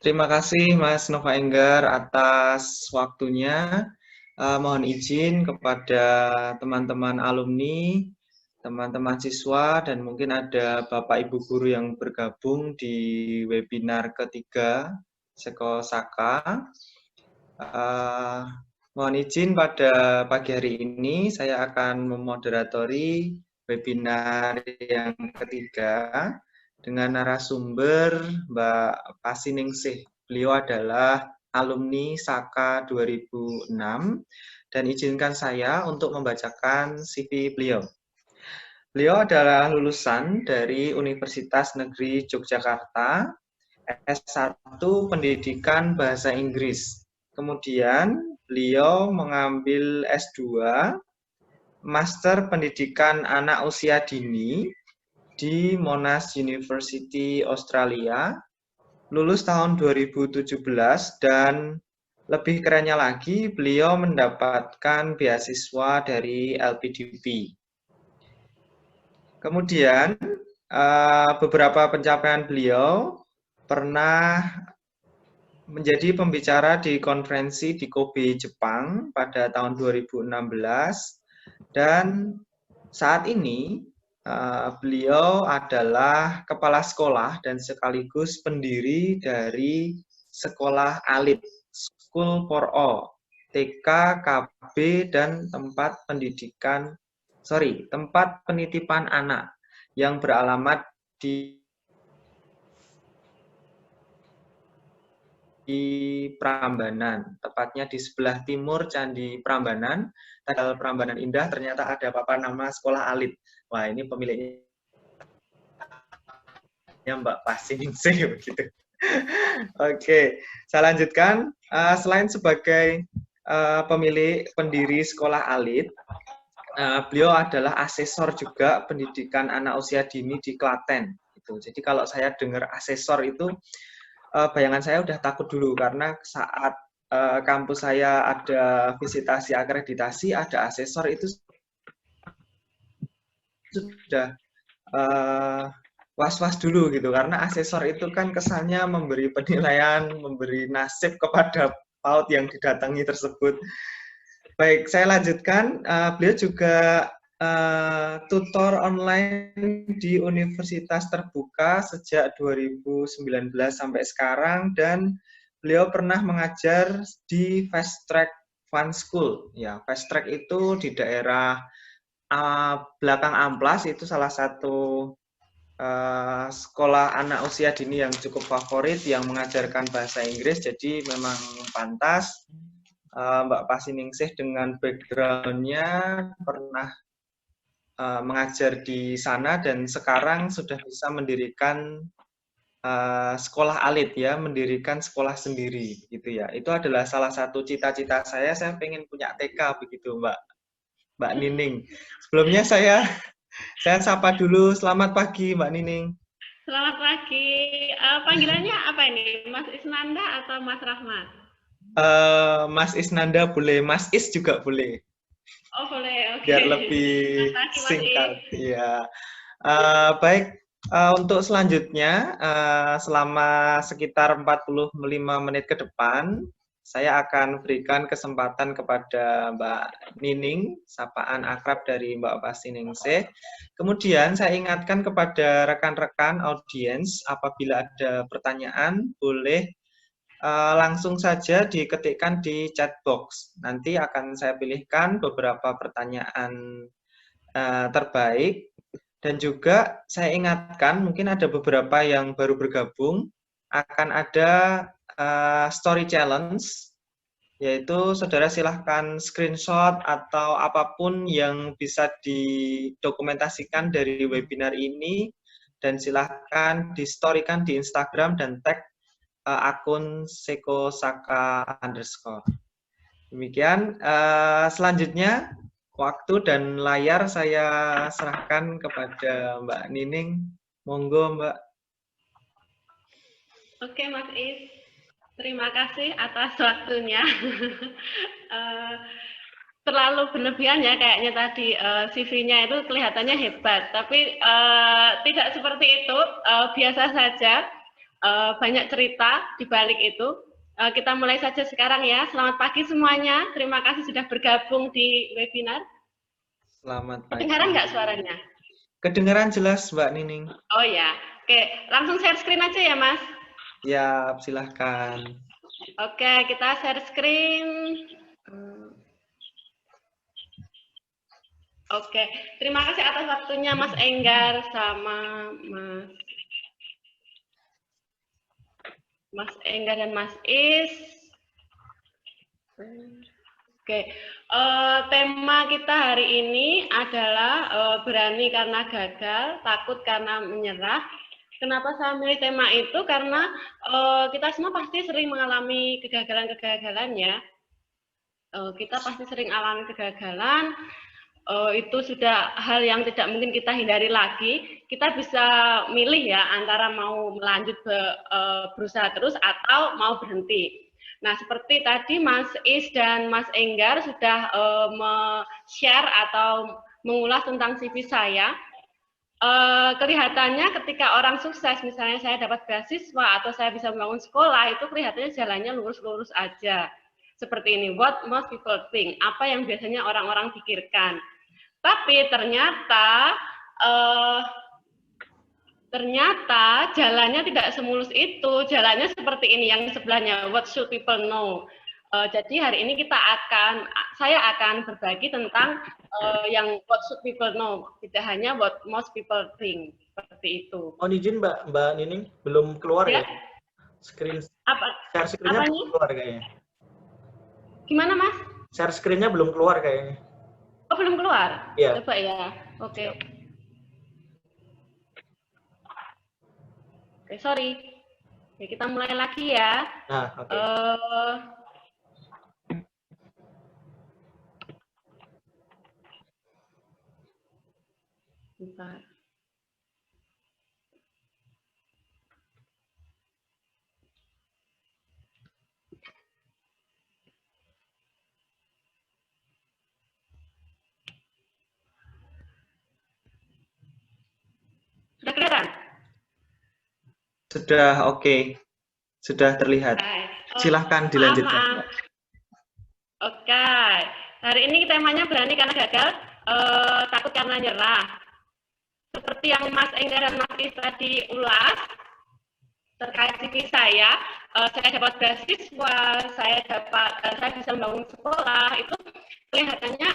Terima kasih Mas Nova Enggar atas waktunya. Mohon izin kepada teman-teman alumni, teman-teman siswa, dan mungkin ada Bapak Ibu guru yang bergabung di webinar ketiga Sekosaka. Mohon izin pada pagi hari ini saya akan memoderatori webinar yang ketiga dengan narasumber Mbak Pasiningsih. Beliau adalah alumni Saka 2006 dan izinkan saya untuk membacakan CV beliau. Beliau adalah lulusan dari Universitas Negeri Yogyakarta, S1 Pendidikan Bahasa Inggris. Kemudian beliau mengambil S2 Master Pendidikan Anak Usia Dini di Monash University Australia, lulus tahun 2017 dan lebih kerennya lagi beliau mendapatkan beasiswa dari LPDP. Kemudian beberapa pencapaian beliau pernah menjadi pembicara di konferensi di Kobe, Jepang pada tahun 2016 dan saat ini beliau adalah kepala sekolah dan sekaligus pendiri dari Sekolah Alit, School for All, TK, KB, dan tempat penitipan anak yang beralamat di Prambanan, tepatnya di sebelah timur Candi Prambanan, Tegal Prambanan Indah, ternyata ada papan nama Sekolah Alit. Wah, ini pemiliknya Mbak Pasiningsih begitu. Oke, saya lanjutkan. Selain sebagai pendiri Sekolah Alit, beliau adalah asesor juga pendidikan anak usia dini di Klaten. Jadi kalau saya dengar asesor itu, bayangan saya udah takut dulu karena saat kampus saya ada visitasi akreditasi, ada asesor itu sudah was-was dulu gitu karena asesor itu kan kesannya memberi penilaian, memberi nasib kepada PAUD yang didatangi tersebut. Baik, saya lanjutkan. Beliau juga tutor online di Universitas Terbuka sejak 2019 sampai sekarang dan beliau pernah mengajar di Fast Track Fun School. Ya, Fast Track itu di daerah belakang Amplas, itu salah satu sekolah anak usia dini yang cukup favorit yang mengajarkan bahasa Inggris, jadi memang pantas Mbak Pasiningsih dengan background-nya pernah mengajar di sana dan sekarang sudah bisa mendirikan sekolah alit ya, mendirikan sekolah sendiri gitu ya. Itu adalah salah satu cita-cita saya pengen punya TK begitu Mbak Nining. Sebelumnya saya sapa dulu. Selamat pagi Mbak Nining. Selamat pagi. Panggilannya apa ini? Mas Isnanda atau Mas Rahmat? Mas Isnanda boleh, Mas Is juga boleh. Oh boleh, oke. Biar lebih singkat. Ya. Baik, untuk selanjutnya selama sekitar 45 menit ke depan, saya akan berikan kesempatan kepada Mbak Nining, sapaan akrab dari Mbak Pasiningsih. Kemudian saya ingatkan kepada rekan-rekan audiens, apabila ada pertanyaan, boleh langsung saja diketikkan di chat box. Nanti akan saya pilihkan beberapa pertanyaan terbaik. Dan juga saya ingatkan, mungkin ada beberapa yang baru bergabung, akan ada story challenge, yaitu saudara silahkan screenshot atau apapun yang bisa didokumentasikan dari webinar ini, dan silahkan di-storykan di Instagram dan tag akun sekosaka_. Demikian, selanjutnya waktu dan layar saya serahkan kepada Mbak Nining. Monggo Mbak. Oke Mas Is, terima kasih atas waktunya. Terlalu berlebihan ya kayaknya tadi CV-nya itu kelihatannya hebat, tapi tidak seperti itu, biasa saja. banyak cerita di balik itu. Kita mulai saja sekarang ya. Selamat pagi semuanya. Terima kasih sudah bergabung di webinar. Selamat pagi. Kedengaran nggak suaranya? Kedengaran jelas, Mbak Nining. Oh ya, oke. Langsung share screen aja ya, Mas. Ya, silahkan. Oke, kita share screen. Oke, terima kasih atas waktunya Mas Enggar sama Mas Enggar dan Mas Is. Oke, tema kita hari ini adalah berani karena gagal, takut karena menyerah. Kenapa saya milih tema itu? Karena kita semua pasti sering mengalami kegagalan-kegagalan ya. Kita pasti sering alami kegagalan. Itu sudah hal yang tidak mungkin kita hindari lagi. Kita bisa milih ya antara mau melanjut berusaha terus atau mau berhenti. Nah, seperti tadi Mas Is dan Mas Enggar sudah share atau mengulas tentang CV saya. Kelihatannya ketika orang sukses, misalnya saya dapat beasiswa atau saya bisa membangun sekolah, itu kelihatannya jalannya lurus-lurus aja. Seperti ini, what most people think, apa yang biasanya orang-orang pikirkan. Tapi ternyata jalannya tidak semulus itu. Jalannya seperti ini yang sebelahnya, what should people know. Jadi hari ini saya akan berbagi tentang yang what should people know, tidak hanya what most people think, seperti itu. Oh, izin Mbak Nining, belum keluar ya? Share screen-nya belum keluar kayaknya. Gimana, Mas? Share screen-nya belum keluar kayaknya. Oh, belum keluar? Iya. Coba ya. Oke. Oke, sorry. Oke, kita mulai lagi ya. Nah, oke. Bentar. Sudah kelihatan? Sudah oke. Sudah terlihat. Silahkan dilanjutkan. Oke. Hari ini temanya berani karena gagal, takut karena nyerah. Seperti yang Mas Enggar dan Mas Is tadi ulas, terkait CV saya dapat beasiswa, saya bisa membangun sekolah, itu kelihatannya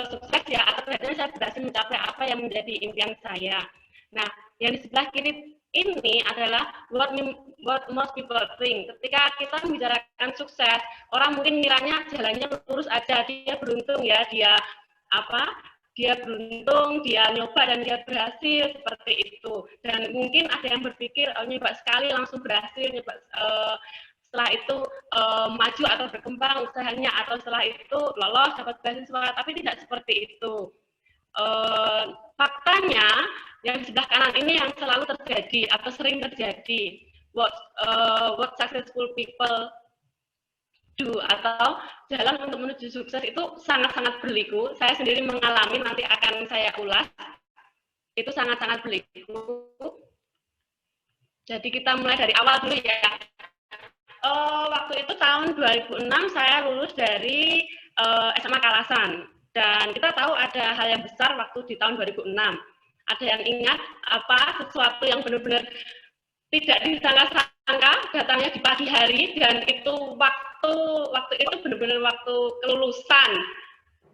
sukses ya, atau kelihatannya saya berhasil mencapai apa yang menjadi impian saya. Nah, yang di sebelah kiri ini adalah what most people think. Ketika kita membicarakan sukses, orang mungkin ngiranya jalannya lurus aja, dia beruntung ya, dia beruntung, dia nyoba dan dia berhasil, seperti itu. Dan mungkin ada yang berpikir nyoba sekali langsung berhasil, nyoba setelah itu maju atau berkembang usahanya, atau setelah itu lolos dapat beasiswa, tapi tidak seperti itu. Faktanya yang di sebelah kanan ini yang selalu terjadi atau sering terjadi, what successful people do, atau jalan untuk menuju sukses itu sangat-sangat berliku. Saya sendiri mengalami, nanti akan saya ulas. Itu sangat-sangat berliku. Jadi kita mulai dari awal dulu ya. Waktu itu tahun 2006 saya lulus dari SMA Kalasan. Dan kita tahu ada hal yang besar waktu di tahun 2006. Ada yang ingat sesuatu yang benar-benar tidak disangka-sangka datangnya di pagi hari, dan itu waktu itu benar-benar waktu kelulusan.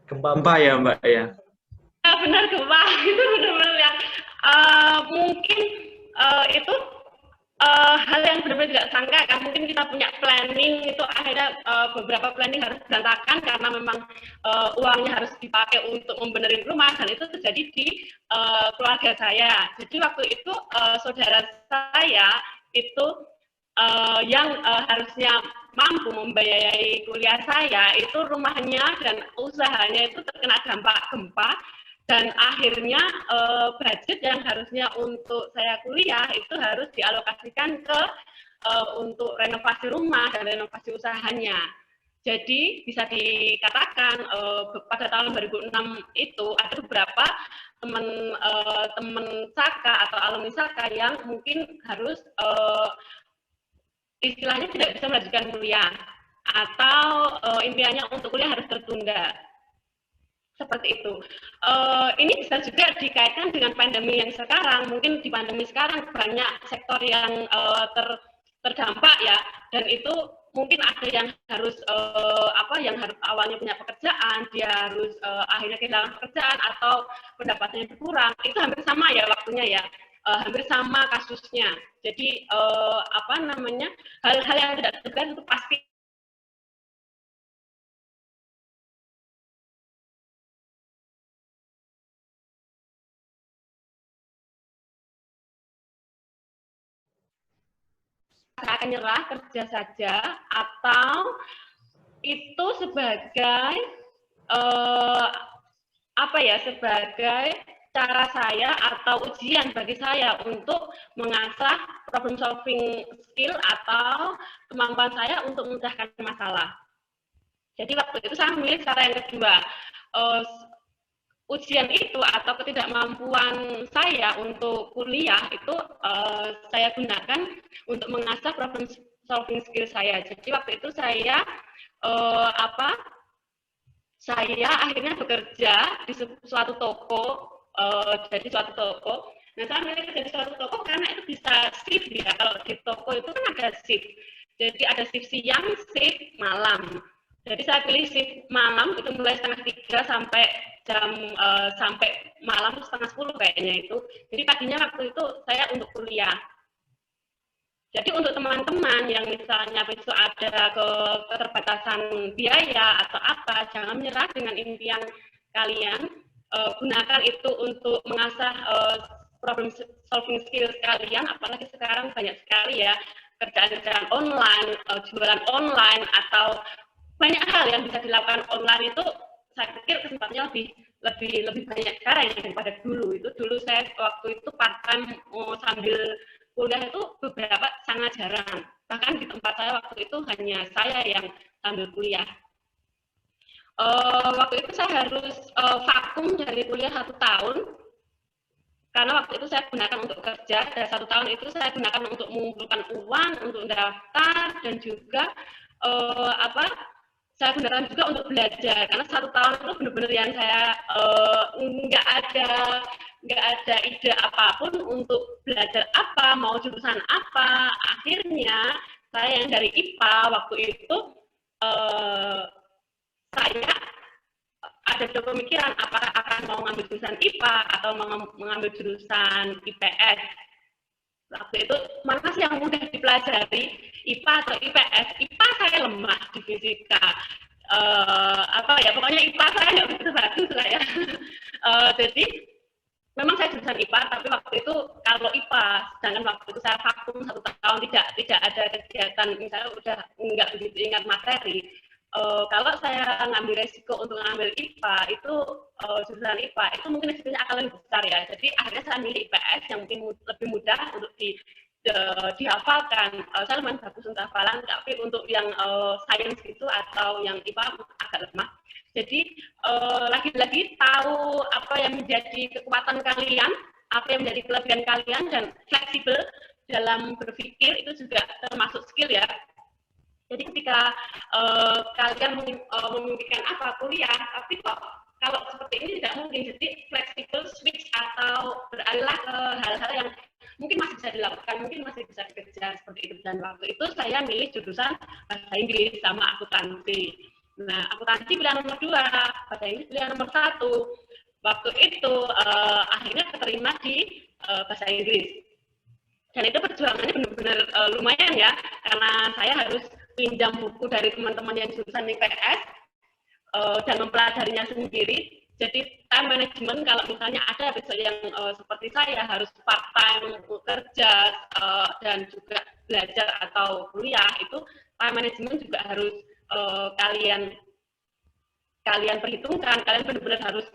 Gempa ya, Mbak ya? Ya, benar, gempa. Itu benar-benar yang mungkin itu hal yang benar-benar tidak sangka kan. Mungkin kita punya planning, itu akhirnya beberapa planning harus berantakan karena memang uangnya harus dipakai untuk membenerin rumah, dan itu terjadi di keluarga saya. Jadi waktu itu saudara saya itu yang harusnya mampu membiayai kuliah saya, itu rumahnya dan usahanya itu terkena dampak gempa, dan akhirnya budget yang harusnya untuk saya kuliah itu harus dialokasikan ke untuk renovasi rumah dan renovasi usahanya. Jadi bisa dikatakan pada tahun 2006 itu ada beberapa teman Saka atau alumni Saka yang mungkin harus istilahnya tidak bisa melanjutkan kuliah atau impiannya untuk kuliah harus tertunda. Seperti itu. Ini bisa juga dikaitkan dengan pandemi yang sekarang. Mungkin di pandemi sekarang banyak sektor yang terdampak ya, dan itu mungkin ada yang harus yang harus awalnya punya pekerjaan, dia harus akhirnya kehilangan pekerjaan atau pendapatannya berkurang. Itu hampir sama ya waktunya ya. Hampir sama kasusnya. Jadi hal-hal yang tidak terduga itu pasti akan nyerah, kerja saja, atau itu sebagai sebagai cara saya atau ujian bagi saya untuk mengasah problem solving skill atau kemampuan saya untuk memecahkan masalah. Jadi waktu itu saya memilih cara yang kedua. Ujian itu atau ketidakmampuan saya untuk kuliah itu saya gunakan untuk mengasah problem solving skill saya. Jadi waktu itu saya akhirnya bekerja di suatu toko, Nah, saya milih kerja di suatu toko karena itu bisa shift ya. Kalau di toko itu kan ada shift. Jadi ada shift siang, shift malam. Jadi saya pilih shift malam itu mulai 2:30 sampai malam 9:30 kayaknya itu. Jadi paginya waktu itu saya untuk kuliah. Jadi untuk teman-teman yang misalnya besok ada keterbatasan biaya atau apa, jangan menyerah dengan impian kalian. Gunakan itu untuk mengasah problem solving skills kalian, apalagi sekarang banyak sekali ya kerjaan-kerjaan online, jualan online atau banyak hal yang bisa dilakukan online itu. Saya pikir kesempatannya lebih banyak sekarang daripada dulu. Itu dulu saya waktu itu part time sambil kuliah itu beberapa sangat jarang. Bahkan di tempat saya waktu itu hanya saya yang sambil kuliah. Waktu itu saya harus vakum dari kuliah 1 tahun karena waktu itu saya gunakan untuk kerja, dan 1 tahun itu saya gunakan untuk mengumpulkan uang, untuk daftar, dan juga saya gunakan juga untuk belajar, karena 1 tahun itu benar-benar yang saya nggak ada ide apapun untuk belajar apa, mau jurusan apa. Akhirnya saya yang dari IPA waktu itu saya ada pemikiran apakah akan mau mengambil jurusan IPA atau mengambil jurusan IPS. Waktu itu mana sih yang mudah dipelajari, IPA atau IPS? IPA saya lemah di fisika. Pokoknya IPA saya nggak begitu bagus lah ya. Jadi memang saya jurusan IPA, tapi waktu itu kalau IPA, sedangkan waktu itu saya vakum 1 tahun tidak ada kegiatan, misalnya udah nggak begitu ingat materi. Kalau saya ngambil resiko untuk ngambil IPA itu jurusan IPA itu mungkin resikonya akan lebih besar ya. Jadi akhirnya saya milih IPS yang mungkin lebih mudah untuk dihafalkan. Saya lumayan bagus untuk hafalan, tapi untuk yang sains itu atau yang IPA agak lemah. Jadi lagi-lagi tahu apa yang menjadi kekuatan kalian, apa yang menjadi kelebihan kalian, dan fleksibel dalam berpikir itu juga termasuk skill ya. Jadi ketika kalian memimpikan apa kuliah, tapi kok kalau seperti ini tidak mungkin, jadi fleksibel switch atau beralihlah ke hal-hal yang mungkin masih bisa dilakukan, mungkin masih bisa dikejar seperti itu. Dan waktu itu saya milih jurusan bahasa Inggris sama akuntansi. Nah, akuntansi pilihan nomor 2, bahasa Inggris pilihan nomor 1. Waktu itu akhirnya keterima di bahasa Inggris. Dan itu perjuangannya benar-benar lumayan ya, karena saya harus pinjam buku dari teman-teman yang jurusan IPS dan mempelajarinya sendiri. Jadi time management, kalau misalnya ada besok yang seperti saya harus part time kerja dan juga belajar atau kuliah, itu time management juga harus kalian perhitungkan. Kalian benar-benar harus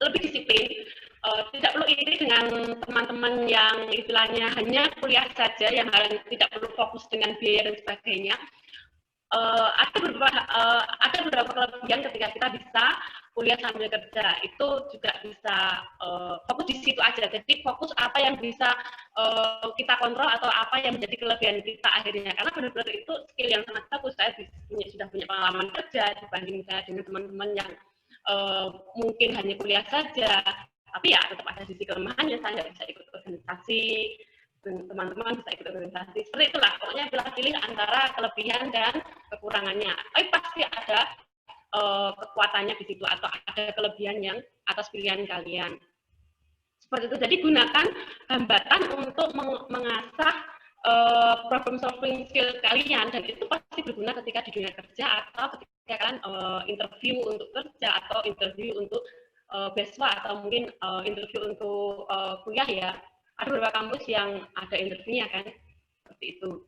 lebih disiplin. Tidak perlu iri dengan teman-teman yang istilahnya hanya kuliah saja, yang tidak perlu fokus dengan biaya dan sebagainya. Ada beberapa kelebihan ketika kita bisa kuliah sambil kerja itu juga bisa fokus di situ aja. Jadi fokus apa yang bisa kita kontrol atau apa yang menjadi kelebihan kita akhirnya. Karena benar-benar itu skill yang sangat bagus. Saya sudah punya pengalaman kerja dibanding saya dengan teman-teman yang mungkin hanya kuliah saja. Tapi ya tetap ada sisi kelemahannya. Saya nggak bisa ikut organisasi, teman-teman bisa ikut organisasi. Seperti itulah. Pokoknya pilih antara kelebihan dan kekurangannya. Tapi pasti ada kekuatannya di situ atau ada kelebihan yang atas pilihan kalian. Seperti itu. Jadi gunakan hambatan untuk mengasah problem solving skill kalian, dan itu pasti berguna ketika di dunia kerja atau ketika kalian interview untuk kerja atau interview untuk beasiswa atau mungkin interview untuk kuliah ya. Ada beberapa kampus yang ada interviewnya kan, seperti itu.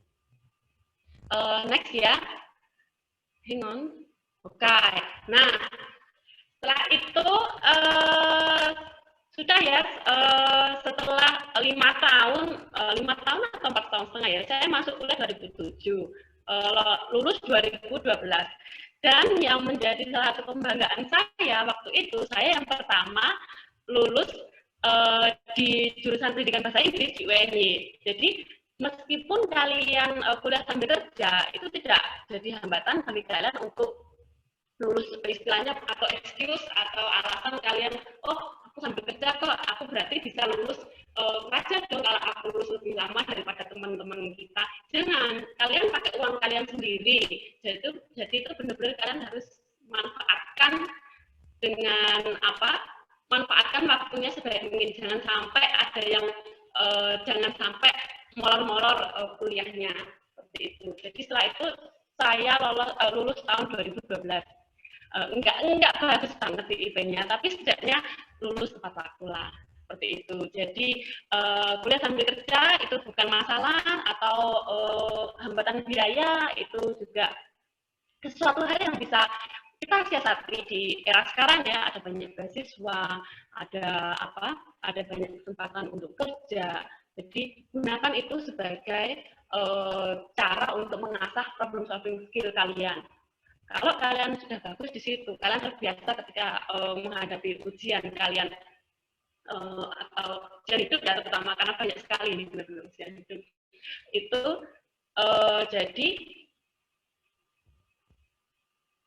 Next ya, hang on. Oke, nah setelah itu sudah ya, setelah 5 tahun atau 4 tahun setengah ya, saya masuk kuliah 2007, lulus 2012. Dan yang menjadi salah satu kebanggaan saya waktu itu, saya yang pertama lulus di jurusan pendidikan bahasa Inggris di UNY. Jadi meskipun kalian kuliah sambil kerja, itu tidak jadi hambatan bagi kalian untuk lulus, istilahnya atau excuse atau alasan kalian, oh aku sambil kerja kok, aku berarti bisa lulus wajar dong kalau aku lulus lebih lama daripada teman-teman kita. Jangan, kalian pakai uang kalian sendiri. Jadi itu benar-benar kalian harus manfaatkan dengan apa? Manfaatkan waktunya sebaik mungkin. Jangan sampai ada yang jangan sampai molor-molor kuliahnya seperti itu. Jadi setelah itu saya lulus tahun 2012. Enggak bagus banget di eventnya, tapi setidaknya lulus tepat waktu lah, seperti itu. Jadi kuliah sambil kerja itu bukan masalah, atau hambatan biaya itu juga sesuatu hal yang bisa kita siasati di era sekarang ya. Ada banyak beasiswa, ada banyak kesempatan untuk kerja. Jadi gunakan itu sebagai cara untuk mengasah problem solving skill kalian. Kalau kalian sudah bagus di situ, kalian terbiasa ketika menghadapi ujian kalian atau ujian hidup ya, terutama karena banyak sekali nih ujian hidup itu,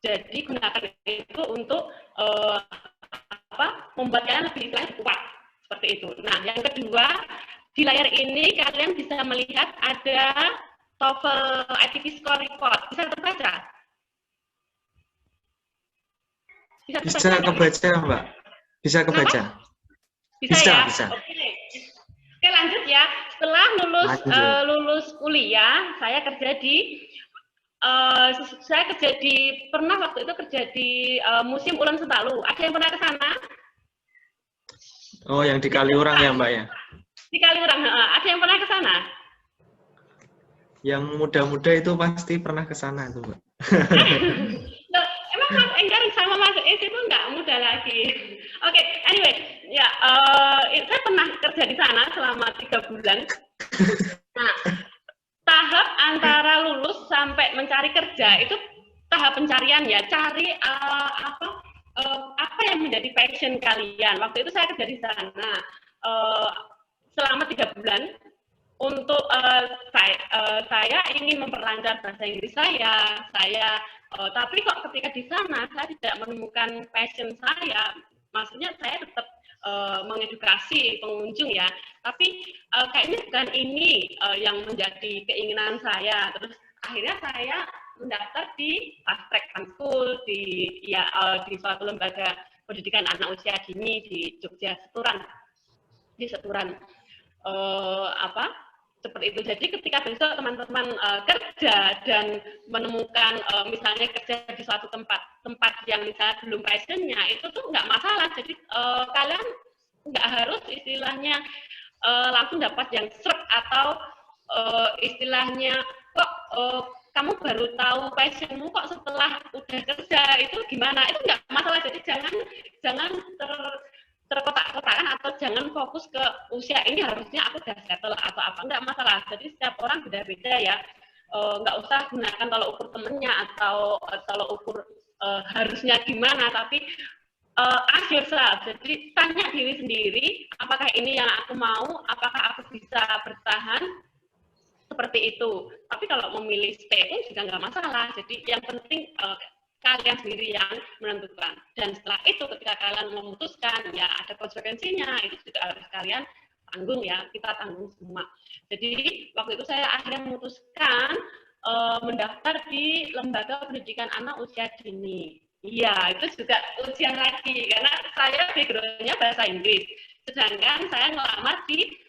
jadi gunakan itu untuk membuat kalian lebih kuat, seperti itu. Nah, yang kedua, di layar ini kalian bisa melihat ada TOEFL ITP Score Report. Bisa terbaca? Bisa kebaca, Mbak. Bisa kebaca. Bisa ya? Bisa. Oke, lanjut ya. Setelah lulus kuliah, saya kerja di pernah waktu itu kerja di Museum Ulen Sentalu. Ada yang pernah ke sana? Oh, yang di Kaliurang ya, Mbak ya? Di Kaliurang, ada yang pernah ke sana? Yang muda-muda itu pasti pernah ke sana itu, Mbak. Emang Mas Enggar sama Mas Es itu nggak muda lagi. Oke, anyway, ya saya pernah kerja di sana selama 3 bulan. Nah, tahap antara lulus sampai mencari kerja itu tahap pencarian ya, cari apa yang menjadi passion kalian. Waktu itu saya kerja di sana selama 3 bulan. Untuk saya ingin memperlancar bahasa Inggris saya tapi kok ketika di sana saya tidak menemukan passion saya. Maksudnya saya tetap mengedukasi pengunjung ya, tapi kayaknya bukan ini yang menjadi keinginan saya. Terus akhirnya saya mendaftar di Fast Track School di suatu lembaga pendidikan anak usia dini di Jogja, Seturan. Seperti itu. Jadi ketika besok teman-teman kerja dan menemukan misalnya kerja di suatu tempat yang misalnya belum passionnya, itu tuh nggak masalah. Jadi kalian nggak harus istilahnya langsung dapat yang serp atau istilahnya kok kamu baru tahu passionmu kok setelah udah kerja, itu gimana? Itu nggak masalah. Jadi jangan terkotak-kotakan atau jangan fokus ke usia ini harusnya aku udah settle atau apa, enggak masalah. Jadi setiap orang beda-beda ya, nggak usah gunakan tolak ukur temennya atau tolak ukur harusnya gimana, tapi ask yourself, jadi tanya diri sendiri, apakah ini yang aku mau, apakah aku bisa bertahan, seperti itu. Tapi kalau memilih stay pun juga nggak masalah, jadi yang penting kalian sendiri yang menentukan. Dan setelah itu ketika kalian memutuskan, ya ada konsekuensinya, itu juga harus kalian tanggung ya, kita tanggung semua. Jadi waktu itu saya akhirnya memutuskan mendaftar di Lembaga Pendidikan Anak Usia Dini. Iya, itu juga ujian lagi, karena saya background-nya bahasa Inggris. Sedangkan saya ngelamar di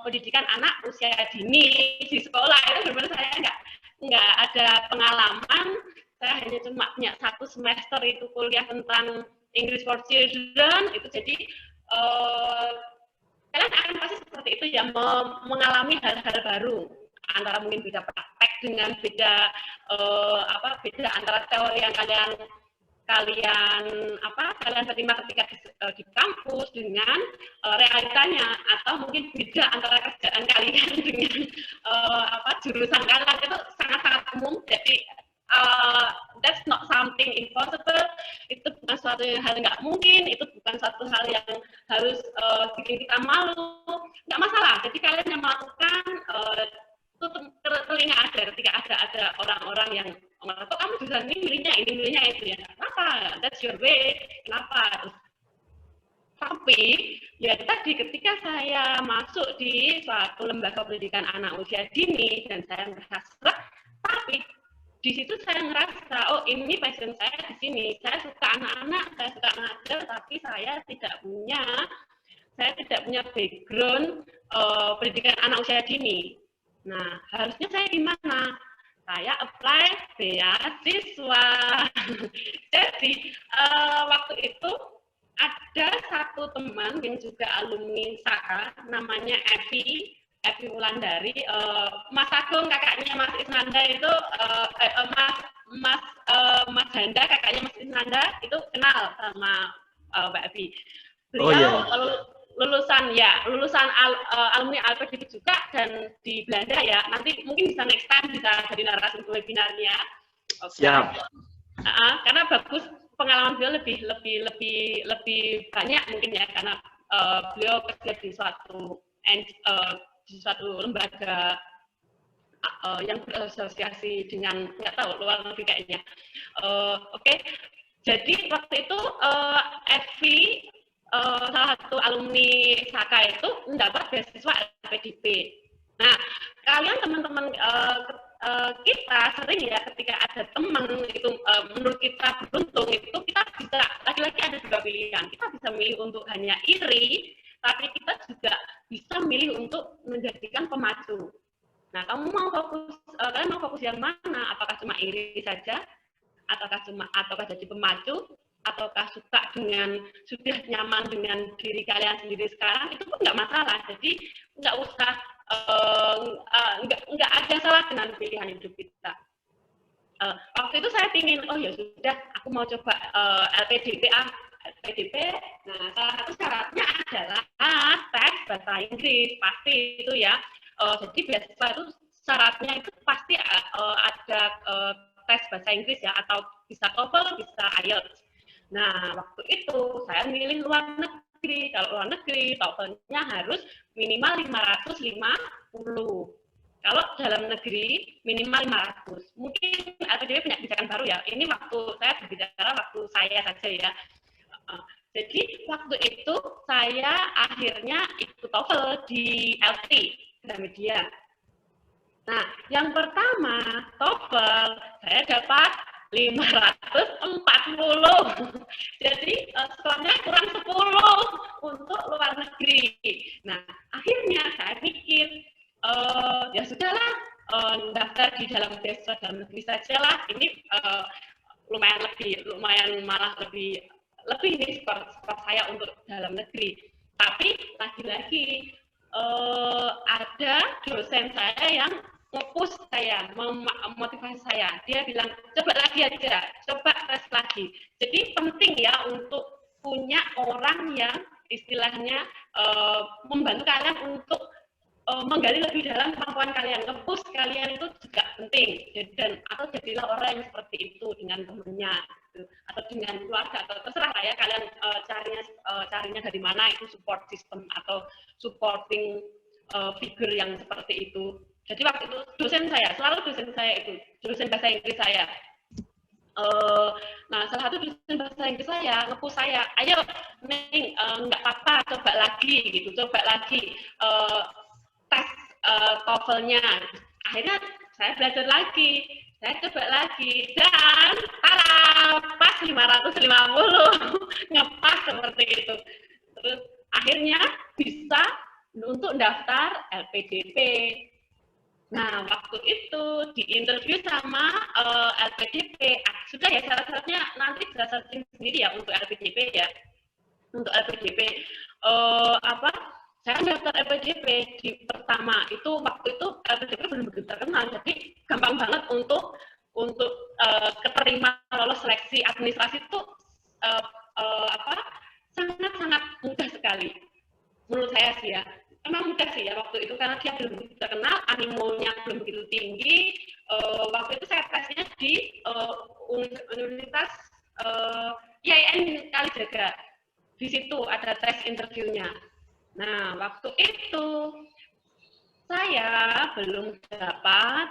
pendidikan anak usia dini di sekolah. Itu benar-benar saya nggak ada pengalaman. Saya hanya cuma punya 1 semester itu kuliah tentang English for Children. Itu jadi kalian akan pasti seperti itu ya, mengalami hal-hal baru. Antara mungkin beda praktek dengan beda beda antara teori yang kalian terima ketika di kampus dengan realitanya, atau mungkin beda antara kerjaan kalian dengan jurusan kalian. Itu sangat-sangat umum. Jadi that's not something impossible. Itu bukan suatu hal nggak mungkin. Itu bukan satu hal yang harus bikin kita malu. Nggak masalah. Jadi kalian yang melakukan tutup telinga aja ketika ada orang-orang yang kok kamu jurusan ini milihnya itu ya. Kenapa? That's your way. Kenapa? Tapi ya tadi ketika saya masuk di suatu lembaga pendidikan anak usia dini dan saya merasa, tapi di situ saya ngerasa, oh ini passion saya di sini. Saya suka anak-anak, saya suka ngajar, tapi saya tidak punya background pendidikan anak usia dini. Nah, harusnya saya gimana? Saya apply beasiswa. Jadi, waktu itu ada satu teman yang juga alumni Saka, namanya Evi Wulandari. Mas Agung, kakaknya Mas Isnanda itu, Mas Handa, kakaknya Mas Isnanda, itu kenal sama Mbak Evi. Beliau lulusan alumni Alpedip juga, dan di Belanda ya. Nanti mungkin bisa next time bisa jadi narasumber webinarnya. Siap. Karena bagus, pengalaman beliau lebih banyak mungkin ya, karena beliau kerja di suatu lembaga yang berasosiasi dengan, nggak tahu, luar negeri kayaknya. Oke. Jadi waktu itu Evi, salah satu alumni Saka itu mendapat beasiswa LPDP. Nah, kalian teman-teman kita sering ya ketika ada teman itu menurut kita beruntung, itu kita bisa lagi-lagi ada 2 pilihan. Kita bisa milih untuk hanya iri, tapi kita juga bisa milih untuk menjadikan pemacu. Nah, kalian mau fokus yang mana? Apakah cuma iri saja, ataukah jadi pemacu? Ataukah sudah nyaman dengan diri kalian sendiri sekarang, itu pun nggak masalah. Jadi nggak usah, nggak ada salah dengan pilihan hidup kita. Waktu itu saya ingin, oh ya sudah, aku mau coba LPDP. Nah, salah satu syaratnya adalah tes bahasa Inggris, pasti itu ya. Jadi beasiswa itu syaratnya itu pasti ada tes bahasa Inggris ya, atau bisa TOEFL, bisa IELTS. Nah, waktu itu saya milih luar negeri. Kalau luar negeri, TOEFL-nya harus minimal 550. Kalau dalam negeri, minimal 500. Mungkin LPDP punya kebijakan baru ya. Ini waktu saya berbicara waktu saya saja ya. Jadi, waktu itu saya akhirnya ikut TOEFL di LT, Gramedia. Nah, yang pertama, TOEFL, saya dapat 540. Jadi skornya kurang 10 untuk luar negeri. Nah, akhirnya saya pikir, ya sudahlah, daftar di dalam beasiswa dalam negeri sajalah. Ini lumayan malah lebih nih skor saya untuk dalam negeri. Tapi lagi-lagi ada dosen saya yang nge-push saya, memotivasi saya. Dia bilang, coba lagi aja, coba tes lagi. Jadi penting ya untuk punya orang yang istilahnya membantu kalian untuk menggali lebih dalam kemampuan kalian. Nge-push kalian itu juga penting. Dan atau jadilah orang yang seperti itu dengan temannya. gitu. Atau dengan keluarga, atau terserah lah ya kalian carinya dari mana, itu support system atau supporting figure yang seperti itu. Jadi waktu itu dosen saya, selalu dosen saya itu, dosen bahasa Inggris saya. Nah, salah satu dosen bahasa Inggris saya nge-push saya, ayo Neng, nggak apa-apa, coba lagi gitu, coba lagi tes TOEFL-nya. Akhirnya saya belajar lagi, saya coba lagi, dan pas 550 ngepas seperti itu. Terus akhirnya bisa untuk daftar LPDP. Nah, waktu itu di interview sama LPDP, sudah ya syarat-syaratnya nanti bisa searching sendiri ya untuk LPDP ya. Untuk LPDP, saya daftar LPDP di pertama itu, waktu itu LPDP belum begitu terkenal, jadi gampang banget untuk keterima lolos seleksi administrasi itu sangat-sangat mudah sekali menurut saya sih ya. Emang mudah sih ya waktu itu karena dia belum begitu terkenal, animonya belum begitu tinggi. Waktu itu saya tesnya di Universitas IAIN Kalijaga. Di situ ada tes interviewnya. Nah, waktu itu saya belum dapat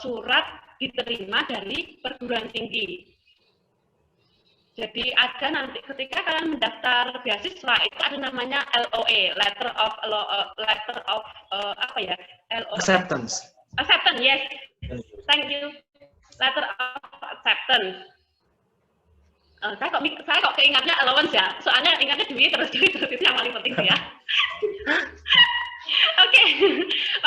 surat diterima dari perguruan tinggi. Jadi ada nanti ketika kalian mendaftar beasiswa itu ada namanya LOA, letter of acceptance. Acceptance, yes. Thank you. Letter of acceptance. Saya kok keingatnya allowance ya, soalnya ingatnya duit terus itu yang paling penting sih ya. Oke,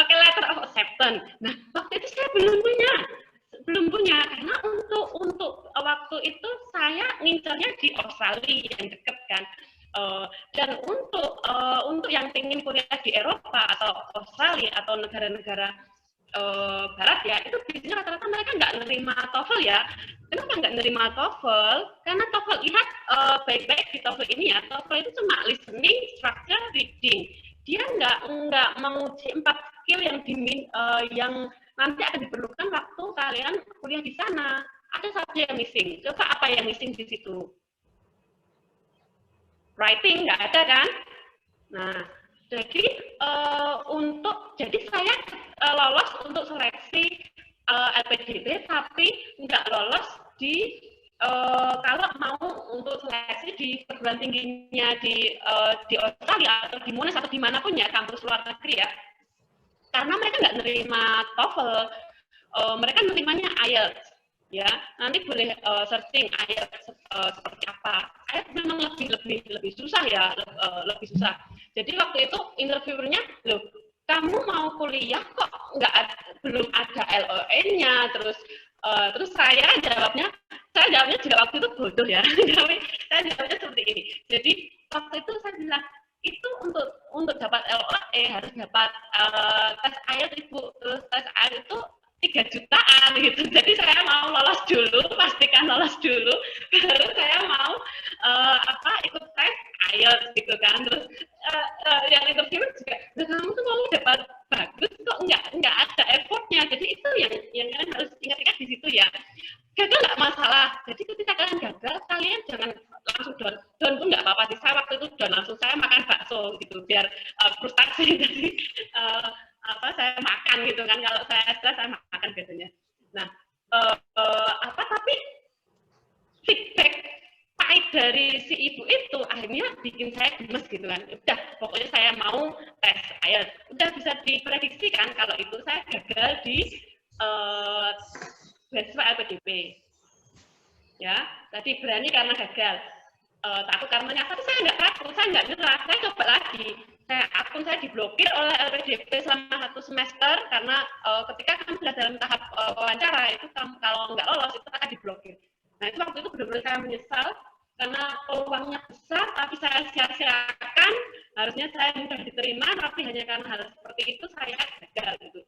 letter of acceptance. Nah, waktu itu saya belum punya karena untuk waktu itu saya ngincernya di Australia yang dekat kan. Dan untuk yang ingin kuliah di Eropa atau Australia atau negara-negara Barat ya, itu biasanya rata-rata mereka nggak nerima TOEFL ya. Kenapa nggak nerima TOEFL? Karena TOEFL, lihat baik-baik di TOEFL ini ya, TOEFL itu cuma listening, structure, reading. Dia nggak menguji 4 skill yang nanti akan diperlukan waktu kalian kuliah di sana. Ada satu yang missing. Coba apa yang missing di situ? Writing nggak ada kan? Nah, jadi jadi saya lolos untuk seleksi LPDP, tapi nggak lolos di kalau mau untuk seleksi di perguruan tingginya di Australia atau di Monash atau dimanapun ya, kampus luar negeri ya. Karena mereka nggak nerima TOEFL, mereka nerimanya IELTS, ya. Nanti boleh searching IELTS seperti apa. IELTS memang lebih susah ya, lebih susah. Jadi waktu itu interviewernya, loh, kamu mau kuliah kok belum ada LOE-nya, terus saya jawabnya juga waktu itu bodoh ya. Saya jawabnya seperti ini. Jadi waktu itu saya bilang, itu untuk dapat LOE harus dapat tes IELTS Ibu, terus tes IELTS itu 3 jutaan gitu. Jadi saya mau lolos dulu, pastikan lolos dulu, baru saya mau ikut tes IELTS gitu kan. Terus yang interview juga, kamu tuh mau dapat bagus kok nggak ada effortnya. Jadi itu yang kalian harus ingat-ingat di situ ya. Gagal nggak masalah. Jadi ketika kalian gagal, kalian jangan langsung down pun nggak apa-apa sih. Saya waktu itu down langsung, saya makan bakso gitu biar frustasi. Jadi saya makan gitu kan, kalau saya stres saya makan biasanya. Nah, tapi feedback pahit dari si ibu itu akhirnya bikin saya gemes gitu kan. Udah, pokoknya saya mau tes IELTS. Udah bisa diprediksikan kalau itu saya gagal di beasiswa LPDP. Ya, tadi berani karena gagal. Takut karena nyata, tapi saya nggak takut, saya nggak nyerah, saya coba lagi. Akun saya diblokir oleh LPDP selama 1 semester karena ketika kamu sudah dalam tahap wawancara itu kamu kalau nggak lolos itu akan diblokir. Nah itu waktu itu benar-benar saya menyesal karena peluangnya besar tapi saya sia-siakan. Harusnya saya mudah diterima tapi hanya karena hal seperti itu saya gagal gitu.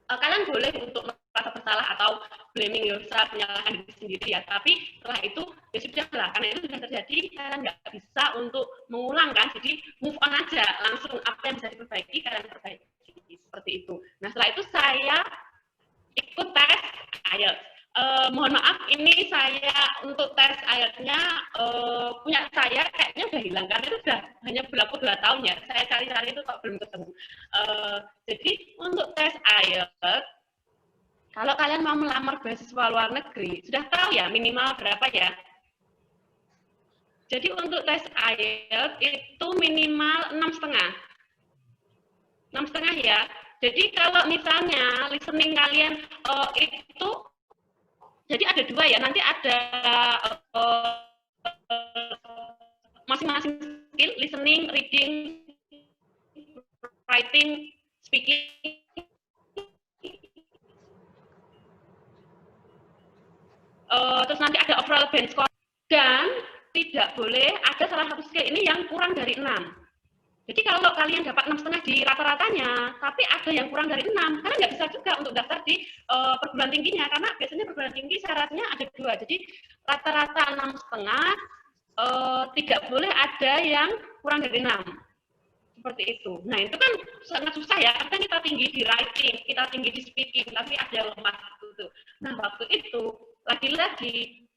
Kalian boleh untuk merasa bersalah atau blaming yourself, menyalahkan diri sendiri ya, tapi setelah itu ya sudah lah, karena itu sudah terjadi, kalian nggak bisa untuk mengulang kan, jadi move on aja, langsung apa yang bisa diperbaiki, kalian perbaiki, seperti itu. Nah setelah itu saya ikut tes IELTS. mohon maaf, ini saya untuk tes IELTS-nya punya saya kayaknya udah hilang karena itu sudah hanya berlaku 2 tahun ya. Saya cari-cari itu kok belum ketemu. Jadi untuk tes IELTS, kalau kalian mau melamar beasiswa luar negeri, sudah tahu ya minimal berapa ya? Jadi untuk tes IELTS itu minimal 6,5. 6,5 ya. Jadi kalau misalnya listening kalian itu, jadi ada 2 ya. Nanti ada masing-masing skill, listening, reading, writing, speaking. Terus nanti ada overall band score. Dan tidak boleh ada salah satu skill ini yang kurang dari 6. Jadi kalau kalian dapat 6,5 di rata-ratanya, tapi ada yang kurang dari 6, kalian nggak bisa juga untuk daftar di perguruan tingginya, karena biasanya perguruan tinggi syaratnya ada 2. Jadi rata-rata 6,5, tidak boleh ada yang kurang dari 6. Seperti itu. Nah itu kan sangat susah ya, karena kita tinggi di writing, kita tinggi di speaking, tapi ada lemah gitu. Nah waktu itu lagi-lagi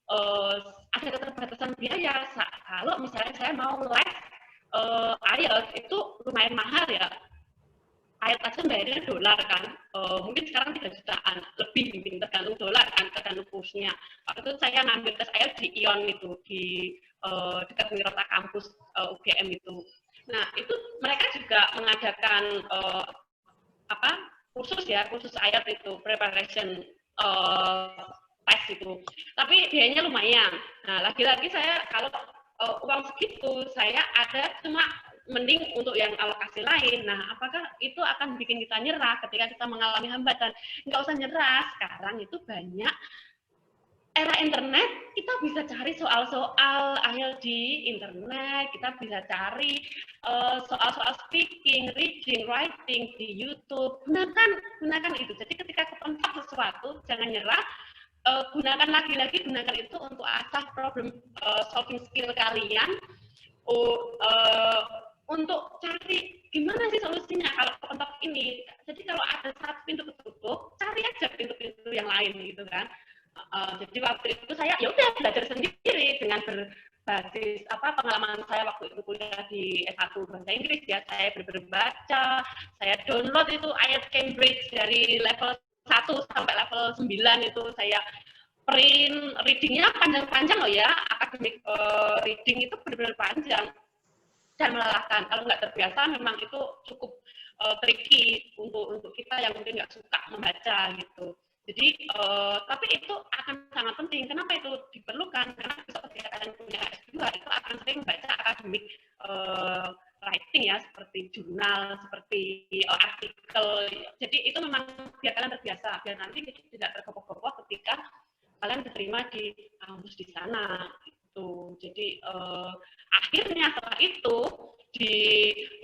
ada keterbatasan biaya. Kalau misalnya saya mau les IELTS itu lumayan mahal ya. IELTS aja bayarnya dolar kan, mungkin sekarang 3 jutaan lebih, mungkin tergantung dolar kan, tergantung kursnya. Waktu itu saya ngambil tes IELTS di ION itu, di dekat Wirata kampus UGM itu. Nah itu mereka juga mengadakan kursus ya, kursus IELTS itu, preparation tes itu. Tapi biayanya lumayan. Nah lagi-lagi saya kalau uang segitu saya ada cuma mending untuk yang alokasi lain. Nah, apakah itu akan bikin kita nyerah ketika kita mengalami hambatan? Nggak usah nyerah. Sekarang itu banyak era internet, kita bisa cari soal-soal IELTS di internet, kita bisa cari soal-soal speaking, reading, writing di YouTube. Gunakan itu. Jadi ketika kepentok sesuatu, jangan nyerah. Gunakan lagi-lagi, gunakan itu untuk asah problem solving skill kalian, untuk cari gimana sih solusinya kalau kepentok ini. Jadi kalau ada satu pintu ketutup, cari aja pintu-pintu yang lain gitu kan. Jadi waktu itu saya ya udah belajar sendiri dengan berbasis pengalaman saya waktu itu kuliah di S1 bahasa Inggris ya. Saya berbaca, saya download itu IELTS Cambridge dari level 1 sampai level 9 itu saya print, readingnya panjang-panjang loh ya, akademik reading itu benar-benar panjang dan melelahkan. Kalau nggak terbiasa memang itu cukup tricky untuk kita yang mungkin nggak suka membaca gitu. Jadi tapi itu akan sangat penting. Kenapa itu diperlukan? Karena besok ketika kalian punya S2 itu akan sering membaca akademik writing ya, seperti jurnal, seperti artikel. Jadi itu memang biar kalian terbiasa, biar nanti tidak tergopoh-gopoh ketika kalian diterima di kampus di sana. Gitu. Jadi akhirnya setelah itu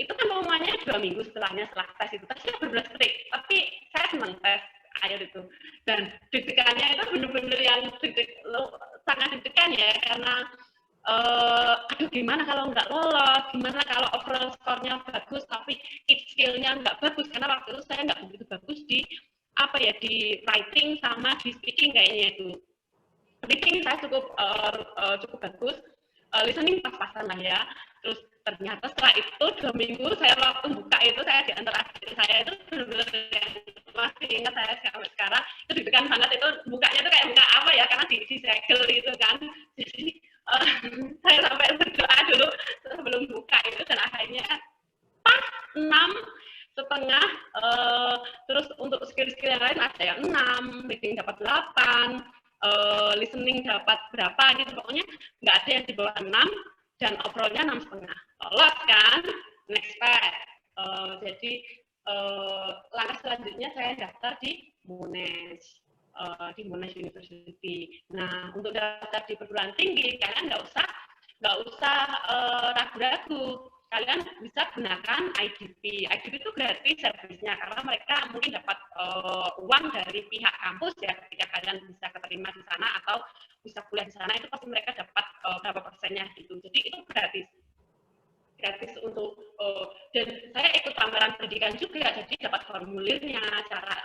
kan pengumumannya 2 minggu setelahnya, setelah tes itu tesnya benar-benar strict. Tapi saya senang tes IELTS itu, dan deg-degannya itu benar-benar yang sangat deg-degan ya, karena aduh gimana kalau nggak lolos, gimana kalau overall score-nya bagus tapi skill-nya nggak bagus, karena waktu itu saya nggak begitu bagus di di writing sama di speaking kayaknya itu. Reading saya cukup bagus, listening pas-pasan lah ya. Terus ternyata setelah itu 2 minggu saya waktu buka itu, saya di antara saya itu benar-benar masih ingat saya sampai sekarang itu deg-degan banget. Itu bukanya tuh kayak buka apa ya, karena di segel gitu kan. Jadi saya sampai berdoa dulu sebelum buka itu, dan akhirnya pas 6,5. Terus untuk skill-skill yang lain ada yang 6, reading dapat 8, listening dapat berapa gitu, pokoknya nggak ada yang di bawah 6, dan overallnya 6,5. Lolos kan, next step. Jadi langkah selanjutnya saya daftar di Monash, University. Nah, untuk daftar di perguruan tinggi kalian nggak usah ragu-ragu. Kalian bisa gunakan IDP. IDP itu gratis servisnya, karena mereka mungkin dapat uang dari pihak kampus ya, ketika kalian bisa keterima di sana atau bisa kuliah di sana, itu pasti mereka dapat berapa persennya gitu. Jadi itu gratis. gratis untuk dan saya ikut pameran pendidikan juga, jadi dapat formulirnya, cara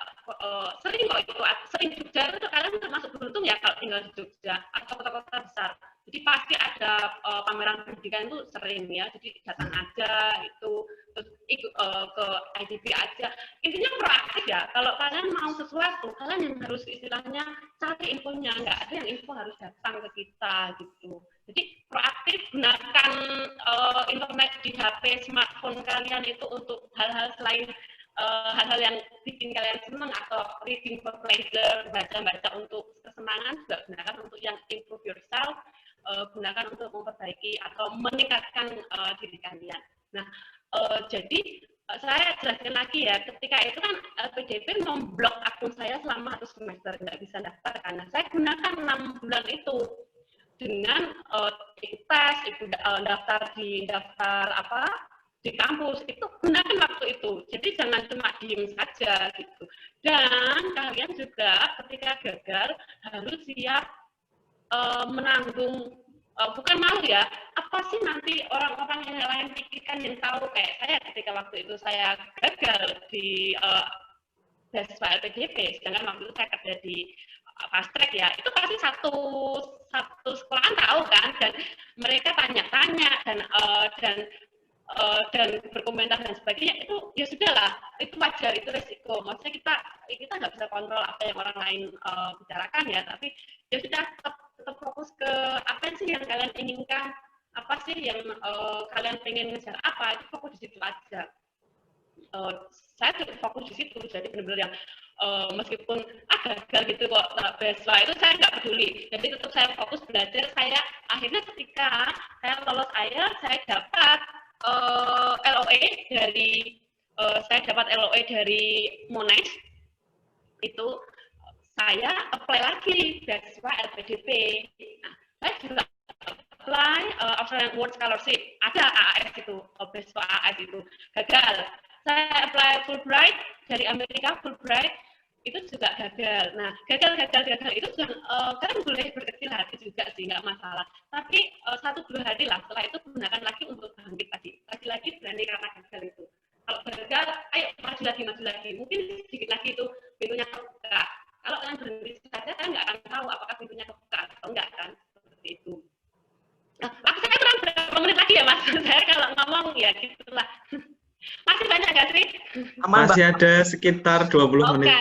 sering kok itu, sering Jogja itu kalian termasuk beruntung ya kalau tinggal di Jogja atau kota-kota besar. Jadi pasti ada pameran pendidikan itu sering ya, jadi datang aja itu, terus ikut ke IDB aja. Intinya proaktif ya, kalau kalian mau sesuatu, kalian yang harus istilahnya cari infonya, nggak ada yang info harus datang ke kita gitu. Jadi proaktif, gunakan internet di HP, smartphone kalian itu untuk hal-hal selain hal-hal yang bikin kalian senang, atau reading for pleasure, baca-baca untuk kesenangan, juga gunakan untuk yang improve yourself, gunakan untuk memperbaiki atau meningkatkan diri kalian. Nah, jadi saya jelaskan lagi ya, ketika itu kan LPDP memblok akun saya selama 1 semester, nggak bisa daftar, karena saya gunakan 6 bulan itu dengan tes, daftar di kampus, itu gunakan waktu itu. Jadi jangan cuma diem saja gitu. Dan kalian juga ketika gagal harus siap menanggung, bukan malu ya, apa sih nanti orang-orang yang lain pikirkan, yang tahu kayak saya ketika waktu itu saya gagal di beasiswa LPDP, sedangkan waktu itu saya kerja di fast track ya, itu pasti satu sekolahan tahu kan, dan mereka tanya-tanya dan berkomentar dan sebagainya, itu ya sudahlah, itu wajar, itu resiko. Maksudnya kita nggak bisa kontrol apa yang orang lain bicarakan ya, tapi ya sudah, tetap fokus ke apa sih yang kalian inginkan, apa sih yang kalian pengen ngejar apa, itu fokus di situ aja. Saya cukup fokus di situ, jadi benar-benar yang meskipun gagal gitu kok beasiswa itu saya nggak peduli, jadi tetap saya fokus belajar. Saya akhirnya ketika saya lolos saya dapat LOE dari Monash, itu saya apply lagi beasiswa LPDP. Nah, saya juga apply Australian World Scholarship, ada AAS itu, beasiswa AAS itu gagal. Saya apply Fulbright dari Amerika, Fulbright itu juga gagal. Nah, gagal itu kalian boleh berkecil hati juga sih, nggak masalah. Tapi 1-2 hari lah, setelah itu gunakan lagi untuk bangkit lagi berani karena gagal itu. Kalau gagal, ayo maju lagi. Mungkin sedikit lagi itu pintunya kebuka. Kalau kalian berhenti saja, kalian nggak akan tahu apakah pintunya kebuka atau enggak kan, seperti itu. Nah, waktu saya kurang berapa menit lagi ya Mas? Saya kalau ngomong ya gitulah. Masih banyak nggak sih? Masih ada sekitar 20 menit.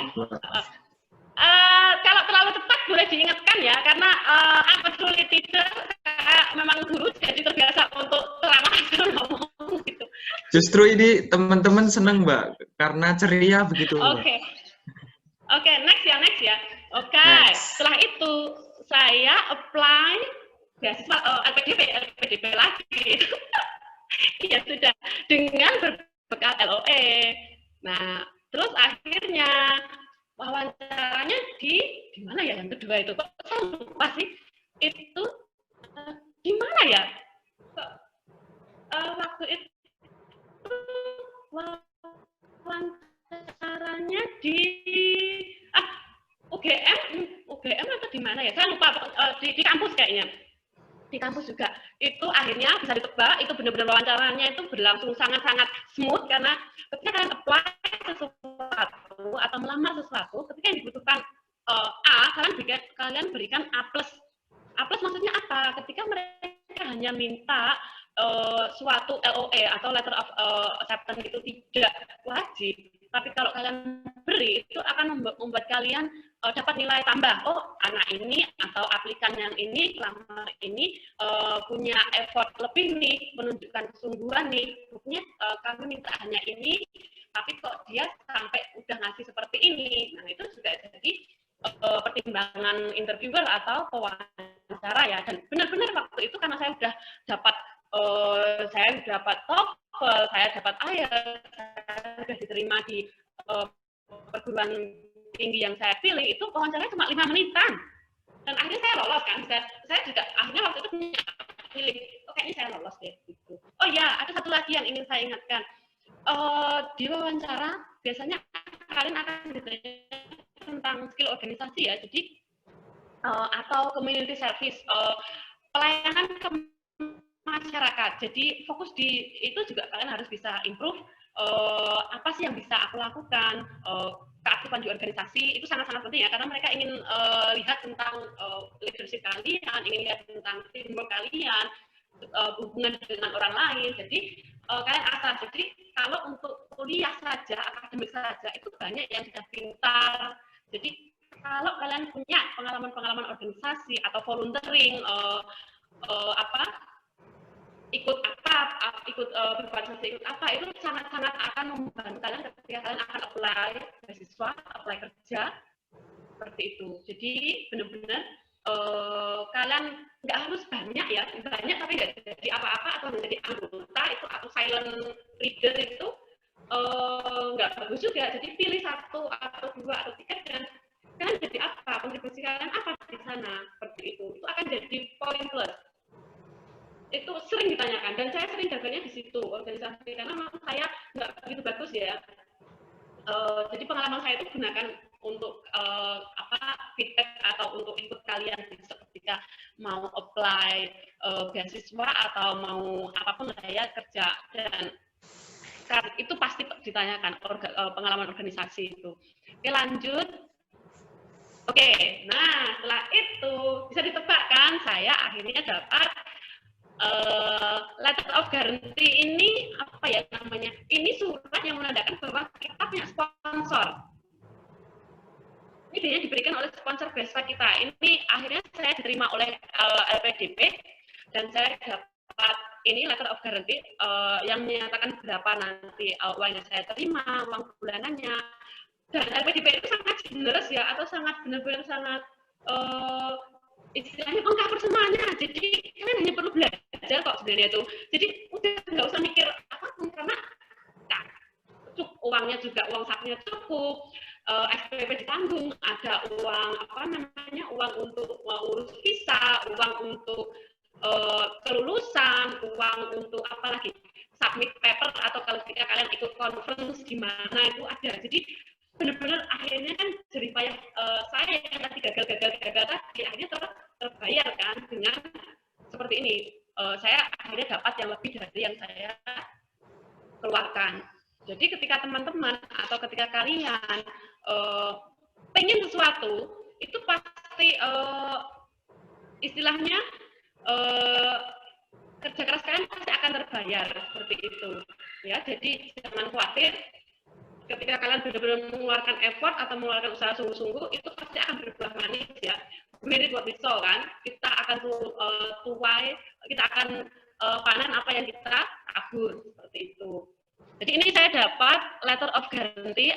Kalau terlalu cepat boleh diingatkan ya, karena actually teacher memang guru jadi terbiasa untuk ceramah ngomong gitu. Justru ini teman-teman senang Mbak, karena ceria begitu. Oke, next ya. Oke. Setelah itu saya apply beasiswa LPDP lagi. Ya sudah, dengan berbekal LOE. Nah, terus akhirnya wawancaranya di mana ya yang kedua itu? Kok saya lupa sih? Itu di mana ya? Waktu itu wawancaranya di UGM atau di mana ya? Saya lupa, di kampus kayaknya. Di kampus juga. Itu akhirnya bisa ditebak, itu benar-benar wawancaranya itu berlangsung sangat-sangat smooth, karena ketika kalian apply sesuatu atau melamar sesuatu, ketika yang dibutuhkan kalian berikan A+. A+ maksudnya apa? Ketika mereka hanya minta suatu LOE atau letter of acceptance itu tidak wajib, tapi kalau kalian beri itu akan membuat kalian dapat nilai tambah. Oh, anak ini atau aplikan yang ini, lamar ini punya effort lebih nih, menunjukkan kesungguhan nih. Buktinya kami minta hanya ini, tapi kok dia sampai udah ngasih seperti ini. Nah, itu juga jadi pertimbangan interviewer atau pewawancara ya. Dan benar-benar waktu itu karena saya udah dapat TOEFL, saya dapat IELTS, saya sudah diterima di perguruan tinggi yang saya pilih, itu wawancaranya cuma 5 menitan. Dan akhirnya saya lolos kan. Saya juga akhirnya waktu itu pilih, oke ini saya lolos deh. Gitu. Oh ya, ada satu lagi yang ingin saya ingatkan. Di wawancara biasanya kalian akan ditanya tentang skill organisasi ya. Jadi atau community service, pelayanan masyarakat. Jadi fokus di itu juga kalian harus bisa improve apa sih yang bisa aku lakukan. Keaktifan di organisasi itu sangat-sangat penting ya, karena mereka ingin lihat tentang leadership kalian, ingin lihat tentang teamwork kalian, hubungan dengan orang lain. Jadi kalian asal. Jadi kalau untuk kuliah saja, akademik saja itu banyak yang sudah pintar. Jadi kalau kalian punya pengalaman-pengalaman organisasi atau volunteering, ikut berpartisipasi ikut apa, itu sangat-sangat akan membantu kalian ketika kalian akan apply beasiswa, apply kerja seperti itu. Jadi benar-benar kalian nggak harus banyak ya, banyak tapi nggak jadi apa-apa atau menjadi anggota itu atau silent leader itu nggak bagus juga. Jadi pilih 1 atau 2 atau 3 dan kalian jadi apa, kontribusi kalian apa di sana, seperti itu akan jadi poin plus. Itu sering ditanyakan dan saya sering gaganya di situ organisasi, karena memang saya nggak begitu bagus ya. Jadi pengalaman saya itu gunakan untuk feedback atau untuk input kalian ketika mau apply beasiswa atau mau apapun saya kerja, dan itu pasti ditanyakan pengalaman organisasi itu. Oke, lanjut. Oke, nah setelah itu bisa ditebak kan, saya akhirnya dapat letter of guarantee. Ini apa ya namanya? Ini surat yang menandakan bahwa kita punya sponsor. Ini biasanya diberikan oleh sponsor beasiswa kita. Ini akhirnya saya diterima oleh LPDP dan saya dapat ini letter of guarantee yang menyatakan berapa nanti uang yang saya terima, uang bulanannya. Dan LPDP itu sangat generous ya, atau sangat benar-benar sangat istilahnya mengcover semuanya. Jadi kalian hanya perlu belajar kok sebenarnya itu. Jadi udah nggak usah mikir apapun, karena uangnya juga, uang sakunya cukup, SPP ditanggung, ada uang uang untuk urus visa, uang untuk kelulusan, uang untuk apalagi submit paper, atau kalau ketika kalian ikut conference di mana itu ada. Jadi benar-benar akhirnya kan jerih payah saya yang tadi gagal tadi akhirnya terbayar kan dengan seperti ini. Saya akhirnya dapat yang lebih dari yang saya keluarkan. Jadi ketika teman-teman atau ketika kalian pengen sesuatu, itu pasti istilahnya kerja keras kalian pasti akan terbayar seperti itu. Ya, jadi jangan khawatir. Ketika kalian benar-benar mengeluarkan effort atau mengeluarkan usaha sungguh-sungguh, itu pasti akan berbuah manis ya. We reap what we sow kan. Kita akan tuai, kita akan panen apa yang kita tabur, seperti itu. Jadi ini saya dapat letter of guarantee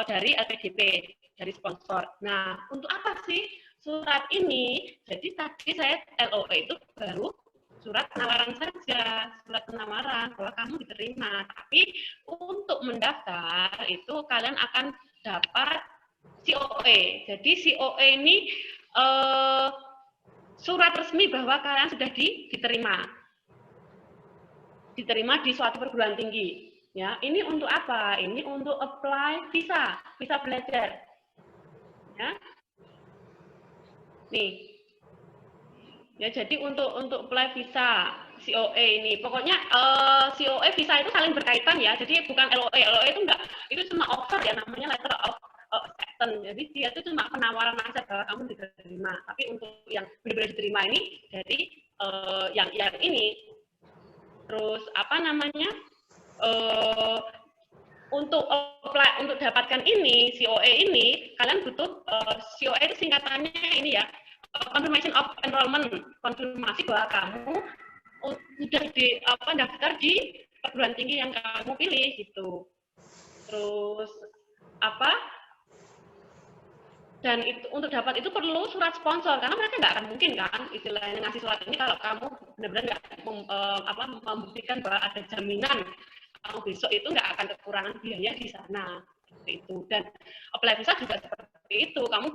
dari LPDP, dari sponsor. Nah, untuk apa sih surat ini? Jadi tadi saya LOE itu baru surat penawaran saja, surat penawaran bahwa kamu diterima. Tapi untuk mendaftar itu kalian akan dapat COE. Jadi COE ini surat resmi bahwa kalian sudah diterima di suatu perguruan tinggi. Ya, ini untuk apa? Ini untuk apply visa belajar. Ya, nih. Ya, jadi untuk apply visa COE ini, pokoknya COE visa itu saling berkaitan ya. Jadi bukan LOE. LOE itu enggak, itu cuma offer ya, namanya letter of acceptance. Jadi dia itu cuma penawaran aja bahwa kamu diterima. Tapi untuk yang benar-benar diterima ini dari yang ini. Terus apa namanya? Untuk apply, untuk dapatkan ini COE ini, kalian butuh COE itu singkatannya ini ya. Confirmation of enrollment, konfirmasi bahwa kamu sudah daftar di perguruan tinggi yang kamu pilih gitu. Terus apa? Dan itu untuk dapat itu perlu surat sponsor, karena mereka nggak akan mungkin kan istilahnya ngasih surat ini kalau kamu benar-benar nggak membuktikan bahwa ada jaminan kamu besok itu nggak akan kekurangan biaya di sana. Seperti itu. Dan apply visa juga seperti itu, kamu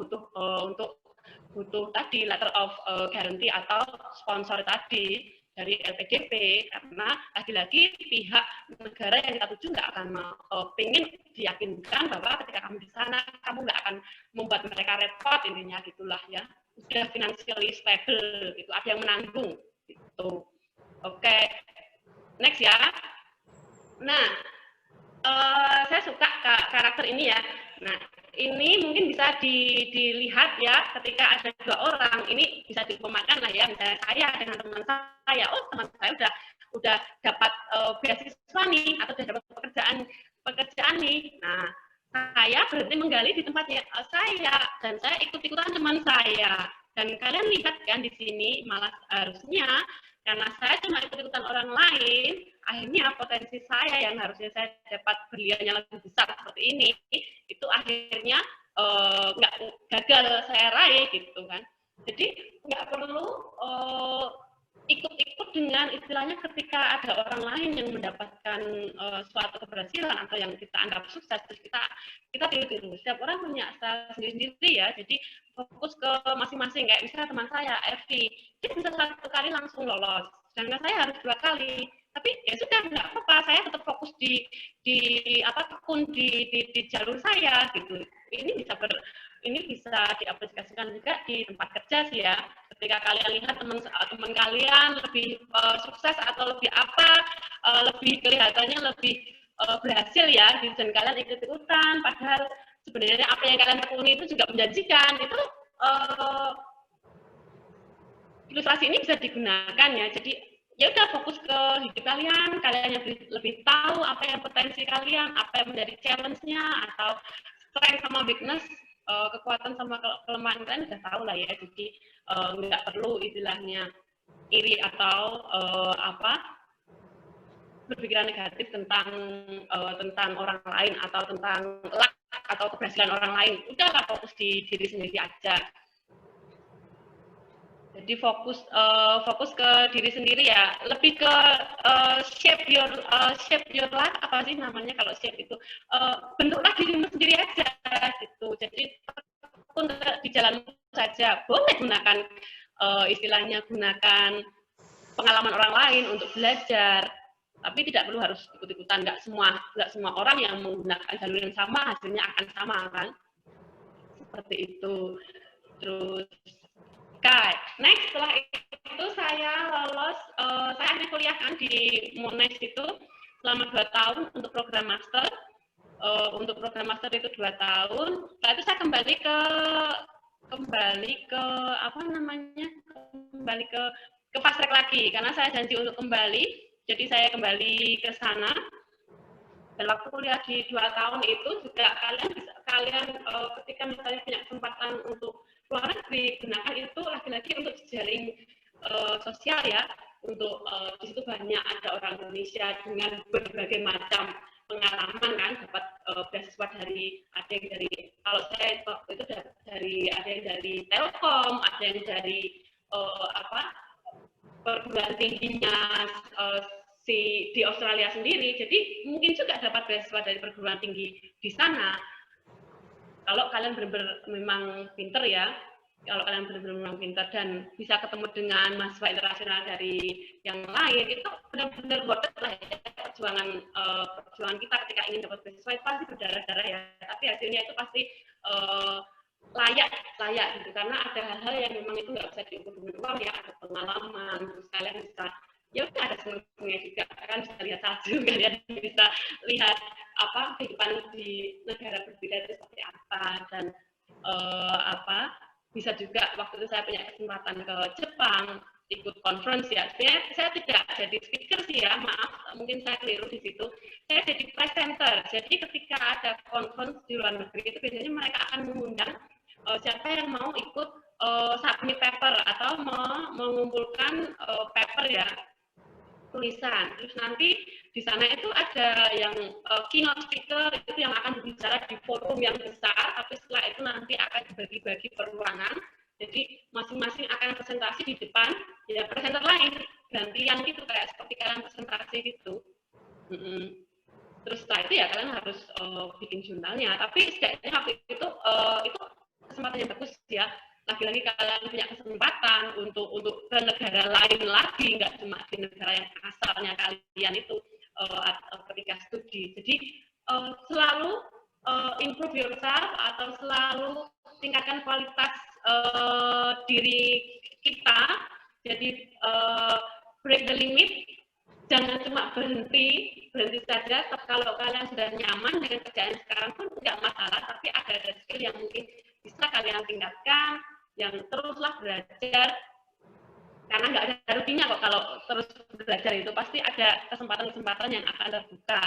butuh tadi letter of guarantee atau sponsor tadi dari LPDP, karena lagi-lagi pihak negara yang kita tuju nggak akan pengen diyakinkan bahwa ketika kamu di sana kamu nggak akan membuat mereka repot, intinya gitulah ya, sudah financially stable gitu, ada yang menanggung gitu. Oke, next ya. Nah, saya suka karakter ini ya. Nah, ini mungkin bisa dilihat ya ketika ada dua orang, ini bisa diumpamakan lah ya, misalnya saya dengan teman saya, oh teman saya udah dapat beasiswa nih, atau udah dapat pekerjaan nih. Nah, saya berhenti menggali di tempatnya saya, dan saya ikut-ikutan teman saya. Dan kalian lihat kan di sini, malah harusnya karena saya cuma ikut-ikutan orang lain, akhirnya potensi saya yang harusnya saya dapat berliannya lebih besar seperti ini, itu akhirnya nggak gagal saya raih gitu kan. Jadi nggak perlu ikut-ikut dengan istilahnya ketika ada orang lain yang mendapatkan suatu keberhasilan atau yang kita anggap sukses, terus kita tiru-tiru. Setiap orang punya style sendiri-sendiri ya, jadi fokus ke masing-masing. Kayak misalnya teman saya, Evi, dia bisa satu kali langsung lolos, sedangkan saya harus 2 kali. Tapi ya sudah, nggak apa-apa, saya tetap fokus di tekun di jalur saya gitu. Ini bisa diaplikasikan juga di tempat kerja sih ya. Ketika kalian lihat teman kalian lebih sukses atau lebih lebih kelihatannya lebih berhasil ya, dan kalian ikut-ikutan, padahal sebenarnya apa yang kalian tekuni itu juga menjanjikan. Itu ilustrasi ini bisa digunakan ya. Jadi ya udah, fokus ke hidup kalian yang lebih tahu apa yang potensi kalian, apa yang menjadi challenge-nya, atau strength sama weakness, kekuatan sama kelemahan kalian udah tahu lah ya. Jadi nggak perlu istilahnya iri atau berpikiran negatif tentang orang lain atau tentang luck atau keberhasilan orang lain. Udahlah, fokus di diri sendiri aja. Jadi fokus ke diri sendiri ya, lebih ke shape your life, apa sih namanya kalau shape itu, bentuklah dirimu sendiri aja gitu. Jadi pun di jalan saja, boleh gunakan istilahnya gunakan pengalaman orang lain untuk belajar, tapi tidak perlu harus ikut-ikutan. Nggak semua orang yang menggunakan jalur yang sama hasilnya akan sama kan, seperti itu. Terus next, setelah itu saya lolos, saya hanya kuliah kan di Monash itu selama 2 tahun untuk program master. Untuk program master itu 2 tahun. Setelah itu saya kembali ke apa namanya? Kembali ke fast track lagi karena saya janji untuk kembali. Jadi saya kembali ke sana. Dan waktu kuliah di 2 tahun itu juga kalian ketika misalnya punya kesempatan untuk luar negeri, gunakan itu lagi-lagi untuk jejaring sosial ya. Untuk di situ banyak ada orang Indonesia dengan berbagai macam pengalaman kan, dapat beasiswa ada yang dari, kalau saya waktu itu ada yang dari Telkom, ada yang dari perguruan tingginya di Australia sendiri. Jadi mungkin juga dapat beasiswa dari perguruan tinggi di sana. Kalau kalian benar-benar memang pinter ya, kalau kalian benar-benar memang pinter dan bisa ketemu dengan mahasiswa internasional dari yang lain, itu benar-benar worth it lah ya. Perjuangan kita ketika ingin dapat beasiswa itu pasti berdarah-darah ya, tapi hasilnya itu pasti layak gitu, karena ada hal-hal yang memang itu nggak bisa diukur dengan uang ya, ada pengalaman, terus kalian bisa ya udah ada senangnya juga kan, bisa lihat salju, kalian bisa lihat kehidupan di negara berbeda itu seperti apa, dan bisa juga waktu itu saya punya kesempatan ke Jepang ikut conference ya. Saya tidak jadi speaker sih ya, maaf, mungkin saya keliru di situ. Saya jadi presenter. Jadi ketika ada conference di luar negeri itu biasanya mereka akan mengundang siapa yang mau ikut submit paper atau mengumpulkan paper ya, tulisan. Terus nanti di sana itu ada yang keynote speaker itu yang akan berbicara di forum yang besar, tapi setelah itu nanti akan dibagi-bagi per ruangan. Jadi masing-masing akan presentasi di depan, ya presenter lain gantian gitu, kayak seperti kalian presentasi gitu. Terus setelah itu ya kalian harus bikin jurnalnya. Tapi setidaknya waktu itu kesempatan yang bagus ya. Lagi-lagi kalian punya kesempatan untuk ke negara lain lagi, nggak cuma di negara yang asalnya kalian itu ketika studi. Jadi selalu improve yourself atau selalu tingkatkan kualitas diri kita. Jadi break the limit, jangan cuma berhenti saja. Kalau kalian sudah nyaman dengan kerjaan sekarang pun tidak masalah, tapi ada skill yang mungkin bisa kalian tingkatkan, yang teruslah belajar, karena nggak ada ruginya kok kalau terus belajar itu, pasti ada kesempatan-kesempatan yang akan terbuka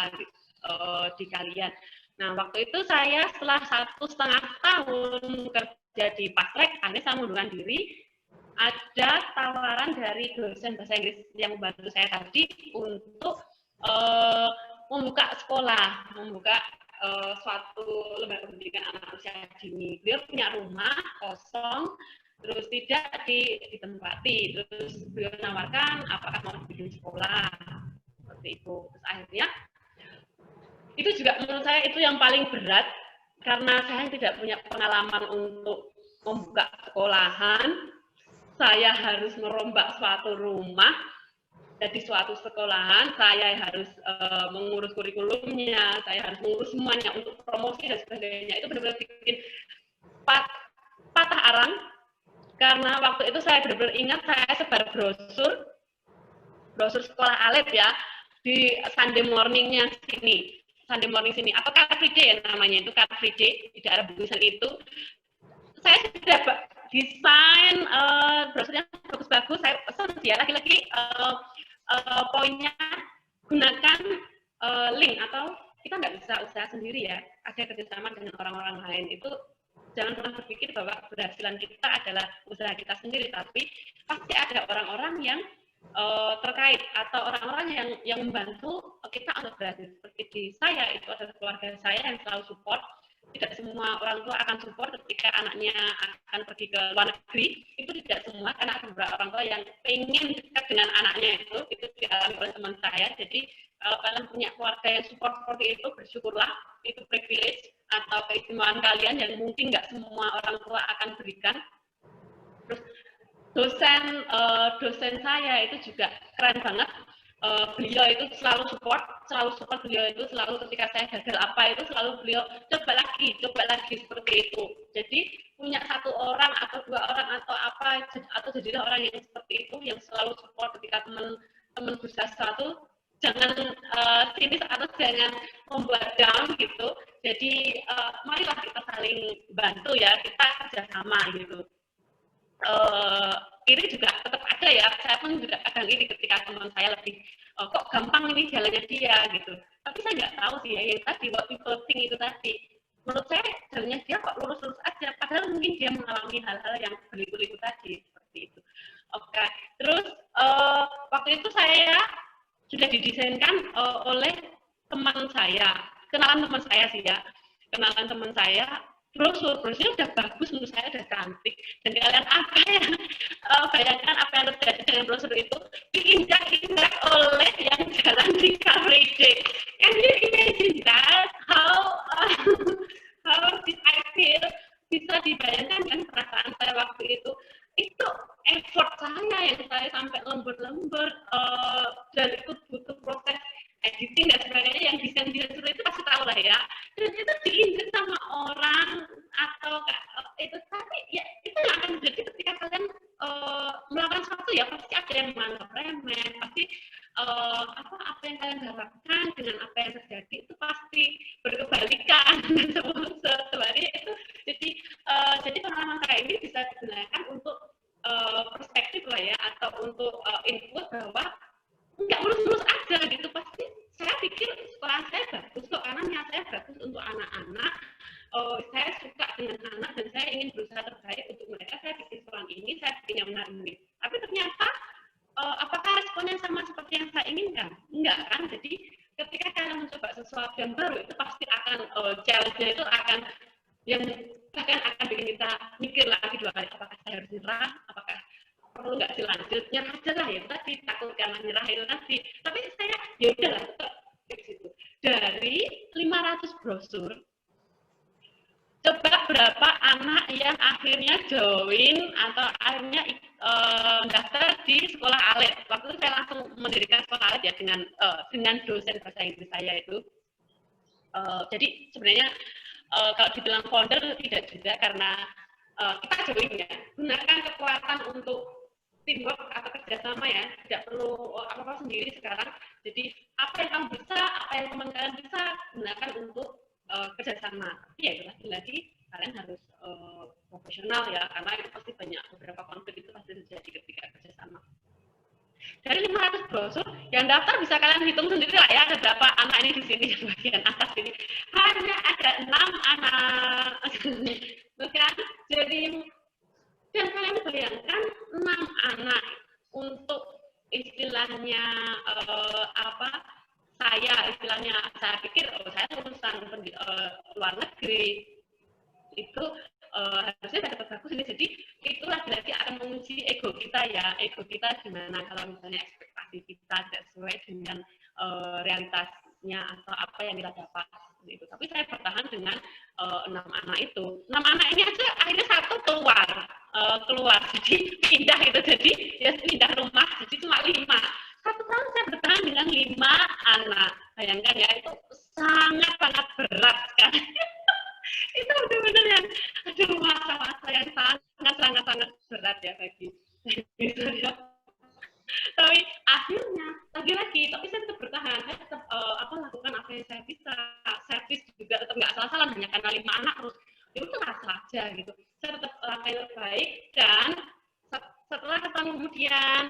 di kalian. Nah, waktu itu saya setelah 1,5 tahun kerja di Pastrek, akhirnya saya mengundurkan diri. Ada tawaran dari dosen bahasa Inggris yang membantu saya tadi untuk membuka sekolah, membuka suatu lembaga pendidikan anak usia dini. Beliau punya rumah kosong, terus tidak ditempati, terus beliau menawarkan apakah mau bikin sekolah, seperti itu. Terus akhirnya itu juga menurut saya itu yang paling berat, karena saya tidak punya pengalaman untuk membuka sekolahan. Saya harus merombak suatu rumah jadi suatu sekolahan, saya harus mengurus kurikulumnya, saya harus mengurus semuanya untuk promosi dan sebagainya. Itu benar-benar bikin patah arang, karena waktu itu saya benar-benar ingat saya sebar brosur sekolah alet ya, di Sunday morning-nya sini. Sunday morning sini, apa Car Free Day ya namanya, itu Car Free Day, di daerah Bukusan itu. Saya sudah desain brosurnya bagus-bagus, saya pesan dia lagi-lagi poinnya gunakan link, atau kita nggak bisa usaha sendiri ya, ada kerjasama dengan orang-orang lain. Itu jangan pernah berpikir bahwa keberhasilan kita adalah usaha kita sendiri, tapi pasti ada orang-orang yang terkait atau orang-orang yang membantu kita untuk berhasil. Seperti di saya itu adalah keluarga saya yang selalu support. Tidak semua orang tua akan support ketika anaknya akan pergi ke luar negeri, itu tidak semua, karena ada beberapa orang tua yang pengen dekat dengan anaknya, itu dialami oleh teman saya. Jadi kalau kalian punya keluarga yang support seperti itu, bersyukurlah, itu privilege atau keistimewaan kalian yang mungkin nggak semua orang tua akan berikan. Terus dosen saya itu juga keren banget. Beliau itu selalu support beliau itu selalu, ketika saya gagal apa itu selalu beliau coba lagi seperti itu. Jadi punya satu orang atau dua orang atau apa, atau jadilah orang yang seperti itu yang selalu support ketika teman berusaha sesuatu, jangan sinis atau jangan membuat down gitu. Jadi marilah kita saling bantu ya, kita kerjasama gitu. Iri juga tetap ada ya, saya pun juga kadang iri ketika teman saya lebih kok gampang ini jalannya dia gitu, tapi saya nggak tahu sih ya, yang tadi what people think itu tadi, menurut saya jalannya dia kok lurus-lurus aja, padahal mungkin dia mengalami hal-hal yang berliku-liku tadi, seperti itu. Oke. Terus waktu itu saya sudah didesainkan oleh teman saya, kenalan teman saya, brosurnya udah bagus, menurut saya udah cantik, dan kalian bayangkan apa yang terjadi dengan brosur itu, diinjak-injak oleh yang jalan di Car Free Day. Can you imagine that? How did I feel? Bisa dibayangkan kan perasaan saya waktu itu effort saya yang saya sampai lembur-lembur, dan itu butuh proses editing dan sebagainya, yang desain itu pasti tahu lah ya, dan itu diinjak sama orang atau itu, tapi ya itu yang akan terjadi ketika kalian melakukan sesuatu ya, pasti ada yang menganggap remeh, pasti apa yang kalian harapkan dengan apa yang terjadi itu pasti berkebalikan sebenarnya itu. Jadi pengalaman kayak ini bisa digunakan untuk perspektif lah ya, atau untuk input bahwa nggak mulus-mulus aja gitu. Pasti saya pikir sekolah saya bagus kok, karena niat saya bagus untuk anak-anak. Saya suka dengan anak dan saya ingin berusaha terbaik untuk mereka. Saya bikin sekolah ini, saya bikin yang menarik. Tapi ternyata apakah responnya sama seperti yang saya inginkan? Enggak kan? Jadi ketika kalian mencoba sesuatu yang baru, itu pasti akan challenge-nya itu akan yang bahkan akan bikin kita mikir lagi 2 kali, apakah saya harus nyerah, apakah perlu nggak dilanjut, nyerah aja lah ya tadi, takut karena nyerah itu tadi. Tapi saya ya udahlah tetap di situ. Dari 500 brosur, coba berapa anak yang akhirnya join atau akhirnya daftar di sekolah alet. Waktu itu saya langsung mendirikan sekolah alet ya dengan dosen bahasa Inggris saya itu. Jadi sebenarnya kalau dibilang founder tidak juga, karena kita join ya, gunakan kekuatan untuk teamwork atau kerjasama ya, tidak perlu apa-apa sendiri sekarang. Jadi apa yang kamu bisa, apa yang teman kalian bisa, gunakan untuk kerjasama. Tapi ya lagi-lagi kalian harus profesional ya, karena itu pasti banyak beberapa konflik itu pasti terjadi ketika kerjasama. Dari 500 brosur yang daftar bisa kalian hitung sendiri lah ya, ada berapa anak ini di sini di bagian atas ini. Hanya ada 6 anak. Bukan? Jadi dan kalian bayangkan 6 anak untuk istilahnya saya pikir saya lulusan luar negeri itu harusnya dapat bagus ini. Jadi itu lagi-lagi akan menguji ego kita ya, ego kita gimana kalau misalnya ekspektasi kita tidak sesuai dengan realitasnya atau apa yang kita dapat itu. Tapi saya bertahan dengan 6 anak itu. 6 anak ini aja akhirnya satu keluar jadi pindah gitu, jadi ya pindah rumah, jadi cuma 5. 1 tahun saya bertahan dengan 5 anak. Bayangkan ya, itu sangat berat sekali. Itu benar-benar yang masa-masa yang sangat berat ya bagi saya. Tapi akhirnya lagi-lagi, tapi saya tetap bertahan, saya tetap lakukan apa yang saya bisa, servis juga tetap nggak salah-salah, hanya karena 5 anak terus itu terasa aja gitu. Saya tetap lakukan yang terbaik, dan setelah setahun kemudian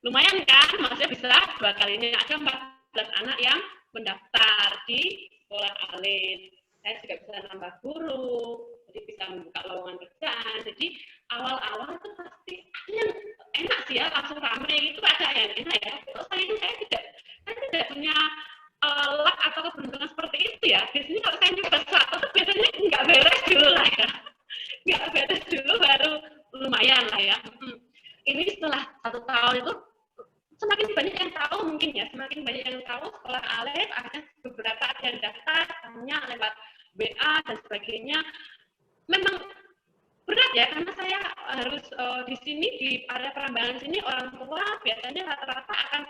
lumayan kan, maksudnya bisa 2 kalinya ada 14 anak yang mendaftar di sekolah Alin. Saya juga bisa nambah guru, jadi bisa membuka lowongan kerjaan. Jadi awal-awal itu pasti yang enak sih ya, langsung ramai itu ada yang enak ya. Tapi saya tidak punya luck atau keberuntungan seperti itu ya. Biasanya kalau saya nyoba sesuatu itu biasanya nggak beres dulu lah ya. Nggak beres dulu baru lumayan lah ya. Ini setelah 1 tahun itu semakin banyak yang tahu mungkin ya, semakin banyak yang tahu sekolah Alif, ada beberapa yang daftar, tanya lewat WA dan sebagainya. Memang berat ya, karena saya harus di sini, di area Prambanan sini, orang tua biasanya rata-rata akan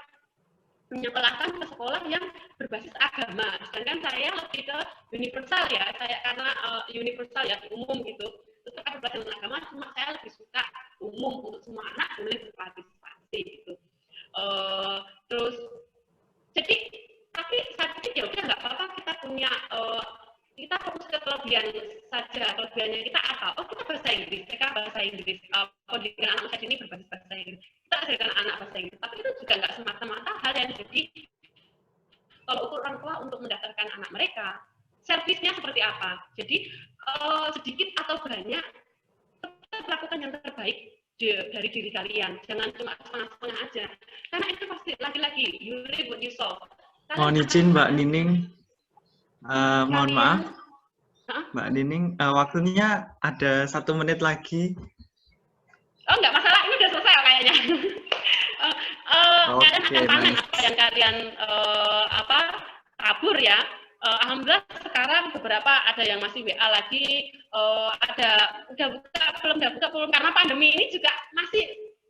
menyekolahkan ke sekolah yang berbasis agama. Sedangkan saya lebih ke universal ya, saya karena universal ya, umum gitu. Itu kan pelajaran agama, cuma saya lebih suka umum, untuk semua anak boleh berpartisipasi gitu. Terus jadi tapi saya pikir ya udah nggak apa-apa, kita punya kita fokus ke kelebihan saja. Kelebihannya kita apa? Oh, kita bahasa Inggris, mereka bahasa Inggris, pendidikan anak usia dini berbasis bahasa Inggris, kita ajarkan anak bahasa Inggris. Tapi itu juga nggak semata-mata hal yang jadi kalau ukur orang tua untuk mendaftarkan anak mereka, servisnya seperti apa. Jadi sedikit atau banyak tetap lakukan yang terbaik dari diri kalian, jangan cuma setengah-setengah aja, karena itu pasti lagi-lagi you reap what you sow. Mohon izin Mbak Nining, mohon maaf Mbak Nining, waktunya ada 1 menit lagi. Oh nggak masalah, ini udah selesai kayaknya. Kalian akan panen apa yang kalian tabur ya. Alhamdulillah sekarang beberapa ada yang masih WA lagi, ada udah buka belum, karena pandemi ini juga masih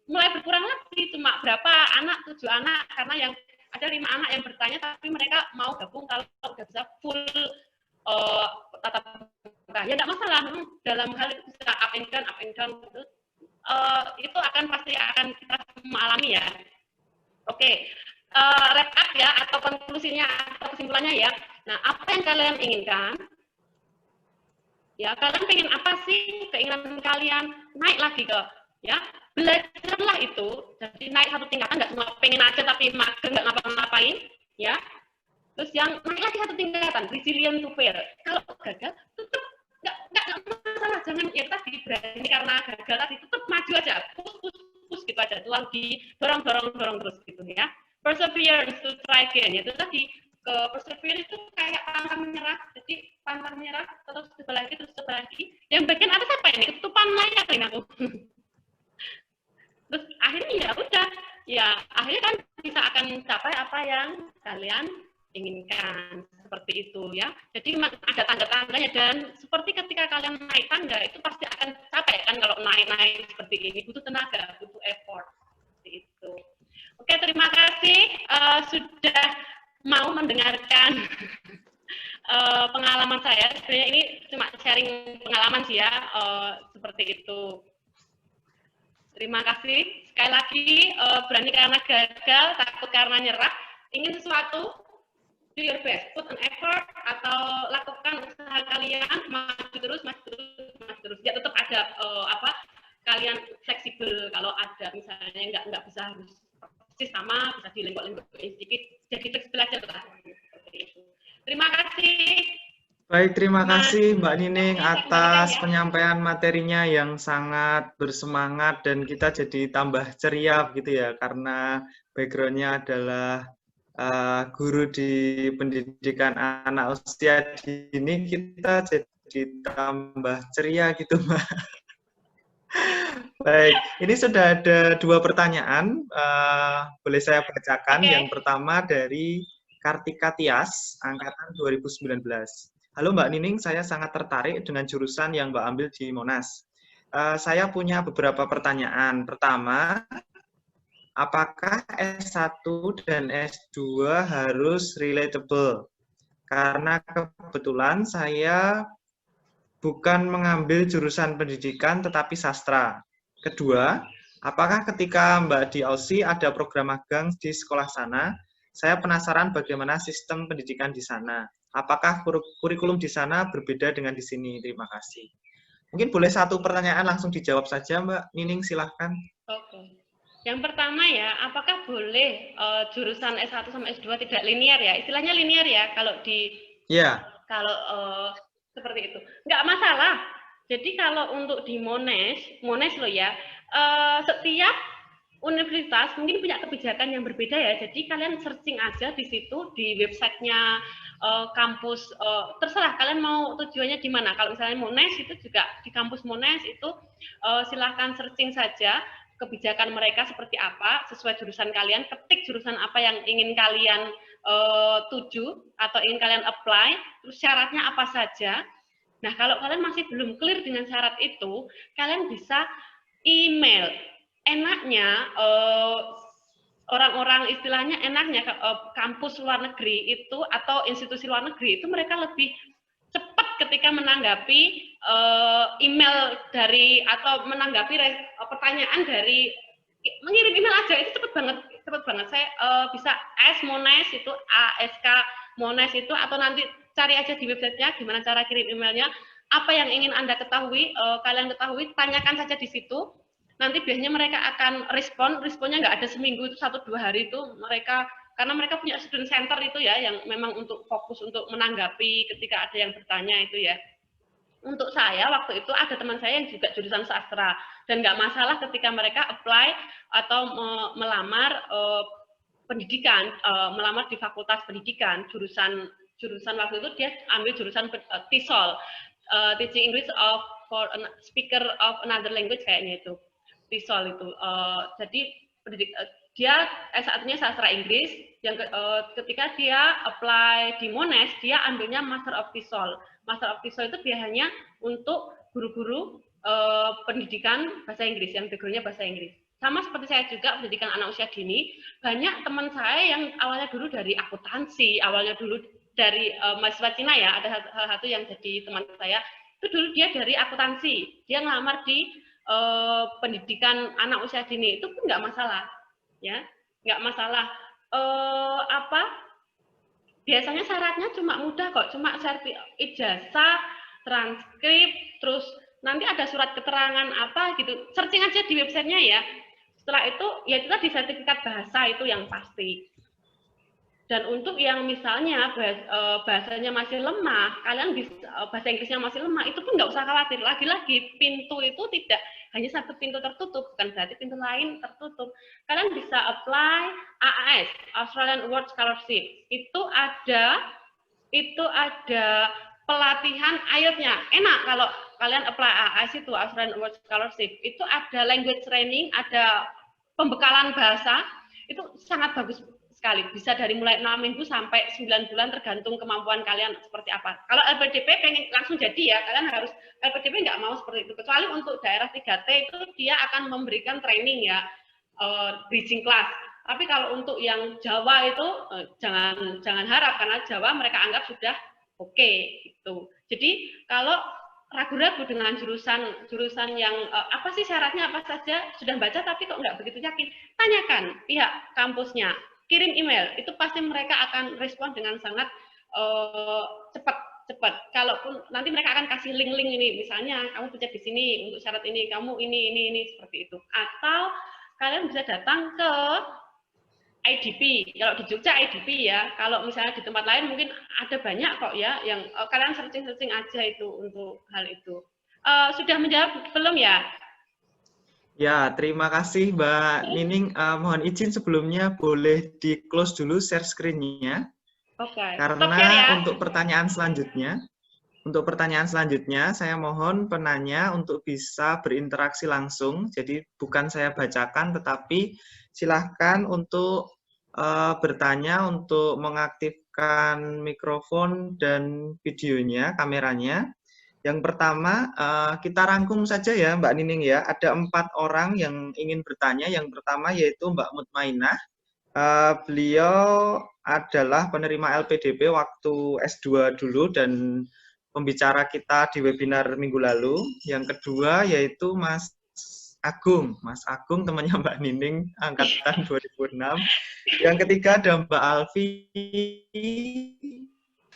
mulai berkurang lagi, cuma berapa anak, 7 anak, karena yang ada 5 anak yang bertanya tapi mereka mau gabung kalau udah bisa full tatap muka. Ya nggak masalah, dalam hal itu bisa up and down gitu. Itu pasti akan kita alami ya. Oke. Wrap up ya, atau konklusinya atau kesimpulannya ya. Nah, apa yang kalian inginkan? Ya, kalian pengen apa sih? Keinginan kalian naik lagi ke, ya, belajarlah itu. Jadi naik 1 tingkatan, nggak cuma pengen aja tapi mager nggak ngapa-ngapain, ya. Terus yang naik lagi 1 tingkatan, resilient to fail. Kalau gagal, tetap nggak masalah, jangan ya tadi berani karena gagal tadi, tetap maju aja, push gitu aja, tuang di dorong terus gitu ya. Perseverance to try again, itu tadi perseverance itu kayak pantang menyerah, jadi pantang menyerah terus coba lagi. Yang bagian atas apa ini? Ketutupan layar ini aku. Terus akhirnya ya udah, ya akhirnya kan bisa akan mencapai apa yang kalian inginkan, seperti itu ya. Jadi ada tangga-tangganya, dan seperti ketika kalian naik tangga itu pasti akan capek kan, kalau naik seperti ini butuh tenaga, butuh effort, seperti itu. Oke, terima kasih sudah mau mendengarkan pengalaman saya. Sebenarnya ini cuma sharing pengalaman sih ya, seperti itu. Terima kasih. Sekali lagi, berani karena gagal, takut karena nyerah. Ingin sesuatu, do your best, put an effort, atau lakukan usaha kalian, maju terus, maju terus, maju terus. Ya tetap ada kalian fleksibel. Kalau ada misalnya nggak bisa harus persis sama, bisa dilenggok-lenggokin sedikit, jadi fleksibel aja lah. Terima kasih. Baik, terima kasih Mbak Nining atas penyampaian materinya yang sangat bersemangat dan kita jadi tambah ceria gitu ya, karena background-nya adalah guru di pendidikan anak usia dini, kita jadi tambah ceria gitu Mbak. Baik, ini sudah ada 2 pertanyaan, boleh saya bacakan. Yang pertama dari Kartika Tias, angkatan 2019. Halo Mbak Nining, saya sangat tertarik dengan jurusan yang Mbak ambil di Monas. Saya punya beberapa pertanyaan. Pertama, apakah S1 dan S2 harus relatable? Karena kebetulan saya bukan mengambil jurusan pendidikan tetapi sastra. Kedua, apakah ketika Mbak di Aussie ada program magang di sekolah sana? Saya penasaran bagaimana sistem pendidikan di sana. Apakah kurikulum di sana berbeda dengan di sini? Terima kasih. Mungkin boleh satu pertanyaan langsung dijawab saja, Mbak Nining, silahkan. Oke. Yang pertama ya, apakah boleh jurusan S1 sama S2 tidak linear ya? Istilahnya linear ya, kalau di kalau seperti itu. Nggak masalah. Jadi kalau untuk di Monas loh ya, setiap universitas mungkin punya kebijakan yang berbeda ya. Jadi kalian searching aja di situ, di websitenya kampus, terserah kalian mau tujuannya di mana. Kalau misalnya Monas itu juga di kampus Monas itu silahkan searching saja kebijakan mereka seperti apa sesuai jurusan kalian, ketik jurusan apa yang ingin kalian tuju atau ingin kalian apply, terus syaratnya apa saja. Nah, kalau kalian masih belum clear dengan syarat itu, kalian bisa email. Enaknya orang-orang istilahnya enaknya kampus luar negeri itu atau institusi luar negeri itu mereka lebih cepat ketika menanggapi email dari atau menanggapi pertanyaan dari mengirim email aja itu cepet banget. Saya bisa Monas itu ASK Monas itu atau nanti cari aja di websitenya gimana cara kirim emailnya, apa yang ingin Anda ketahui, kalian ketahui, tanyakan saja di situ. Nanti biasanya mereka akan responnya nggak ada seminggu, itu 1-2 hari itu mereka, karena mereka punya student center itu ya, yang memang untuk fokus untuk menanggapi ketika ada yang bertanya itu ya. Untuk saya waktu itu ada teman saya yang juga jurusan sastra, dan nggak masalah ketika mereka apply atau melamar pendidikan, melamar di fakultas pendidikan, jurusan waktu itu dia ambil jurusan TESOL, Teaching English for a Speaker of Another Language kayaknya itu. TESOL itu, jadi dia S1-nya sastra Inggris, yang ketika dia apply di Monas, dia ambilnya Master of TESOL. Master of TESOL itu biasanya untuk guru-guru pendidikan bahasa Inggris, yang background-nya bahasa Inggris. Sama seperti saya juga, pendidikan anak usia dini, banyak teman saya yang awalnya dulu dari akuntansi, awalnya dulu dari mahasiswa Cina ya, ada salah satu yang jadi teman saya, itu dulu dia dari akuntansi, dia ngelamar di pendidikan anak usia dini, itu pun nggak masalah, ya, nggak masalah. Biasanya syaratnya cuma mudah kok, cuma ijazah, transkrip, terus nanti ada surat keterangan apa gitu, searching aja di websitenya ya. Setelah itu, ya itu tadi sertifikat bahasa itu yang pasti. Dan untuk yang misalnya bahasanya masih lemah, kalian bisa bahasa Inggrisnya masih lemah, itu pun nggak usah khawatir. Lagi-lagi pintu itu tidak hanya satu pintu tertutup, bukan berarti pintu lain tertutup. Kalian bisa apply AAS, Australian Award Scholarship. Itu ada pelatihan IELTS-nya. Enak kalau kalian apply AAS itu, Australian Award Scholarship. Itu ada language training, ada pembekalan bahasa, itu sangat bagus sekali, bisa dari mulai 6 minggu sampai 9 bulan tergantung kemampuan kalian seperti apa. Kalau LPDP pengen langsung jadi ya, kalian harus, LPDP nggak mau seperti itu, kecuali untuk daerah 3T itu dia akan memberikan training ya, bridging class. Tapi kalau untuk yang Jawa itu jangan harap, karena Jawa mereka anggap sudah oke gitu. Jadi kalau ragu-ragu dengan jurusan yang apa sih syaratnya apa saja, sudah baca tapi kok nggak begitu yakin, tanyakan pihak kampusnya, kirim email, itu pasti mereka akan respon dengan sangat cepat. Kalaupun nanti mereka akan kasih link-link ini, misalnya kamu baca di sini untuk syarat ini, kamu ini seperti itu. Atau kalian bisa datang ke IDP. Kalau di Jogja IDP ya. Kalau misalnya di tempat lain mungkin ada banyak kok ya yang kalian searching aja itu untuk hal itu. Sudah menjawab belum ya? Ya, terima kasih Mbak Nining. Mohon izin sebelumnya boleh di-close dulu share screen-nya. Okay. Karena ya. untuk pertanyaan selanjutnya, saya mohon penanya untuk bisa berinteraksi langsung. Jadi bukan saya bacakan, tetapi silahkan untuk bertanya, untuk mengaktifkan mikrofon dan videonya, kameranya. Yang pertama, kita rangkum saja ya Mbak Nining ya. Ada 4 orang yang ingin bertanya. Yang pertama yaitu Mbak Mutmainah. Beliau adalah penerima LPDP waktu S2 dulu dan pembicara kita di webinar minggu lalu. Yang kedua yaitu Mas Agung. Mas Agung temannya Mbak Nining, angkatan 2006. Yang ketiga ada Mbak Alfi.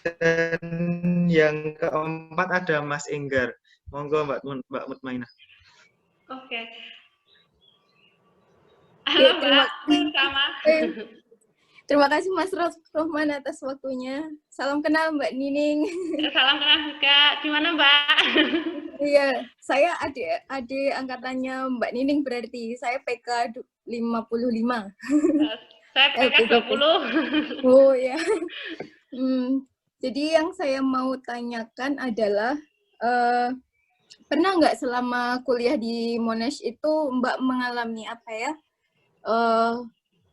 Dan yang keempat ada Mas Enggar. Monggo Mbak Mutmainah. Oke. Halo Mbak, sama. Terima kasih Mas Rohman atas waktunya. Salam kenal Mbak Nining. Salam kenal juga. Gimana Mbak? Iya, saya adik angkatannya Mbak Nining berarti. Saya PK 55. Saya PK 20. Oh ya. Jadi yang saya mau tanyakan adalah pernah nggak selama kuliah di Monash itu Mbak mengalami apa ya?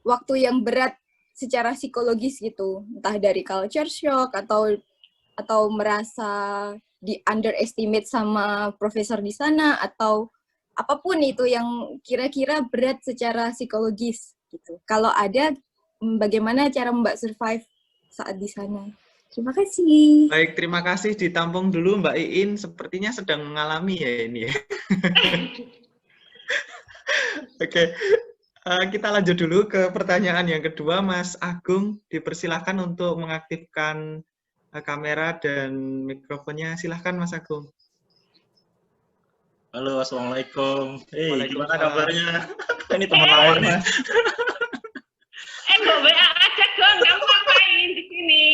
Waktu yang berat secara psikologis gitu, entah dari culture shock atau merasa di underestimate sama profesor di sana atau apapun itu yang kira-kira berat secara psikologis gitu. Kalau ada, bagaimana cara Mbak survive saat di sana? Terima kasih. Baik, terima kasih. Ditampung dulu Mbak Iin, sepertinya sedang mengalami ya ini ya. Oke. Kita lanjut dulu ke pertanyaan yang kedua. Mas Agung, dipersilahkan untuk mengaktifkan kamera dan mikrofonnya. Silahkan Mas Agung. Halo, Assalamualaikum. Gimana kabarnya? Ini teman lawan, Mas. Mbak WA aja dong, kamu ngapain di sini?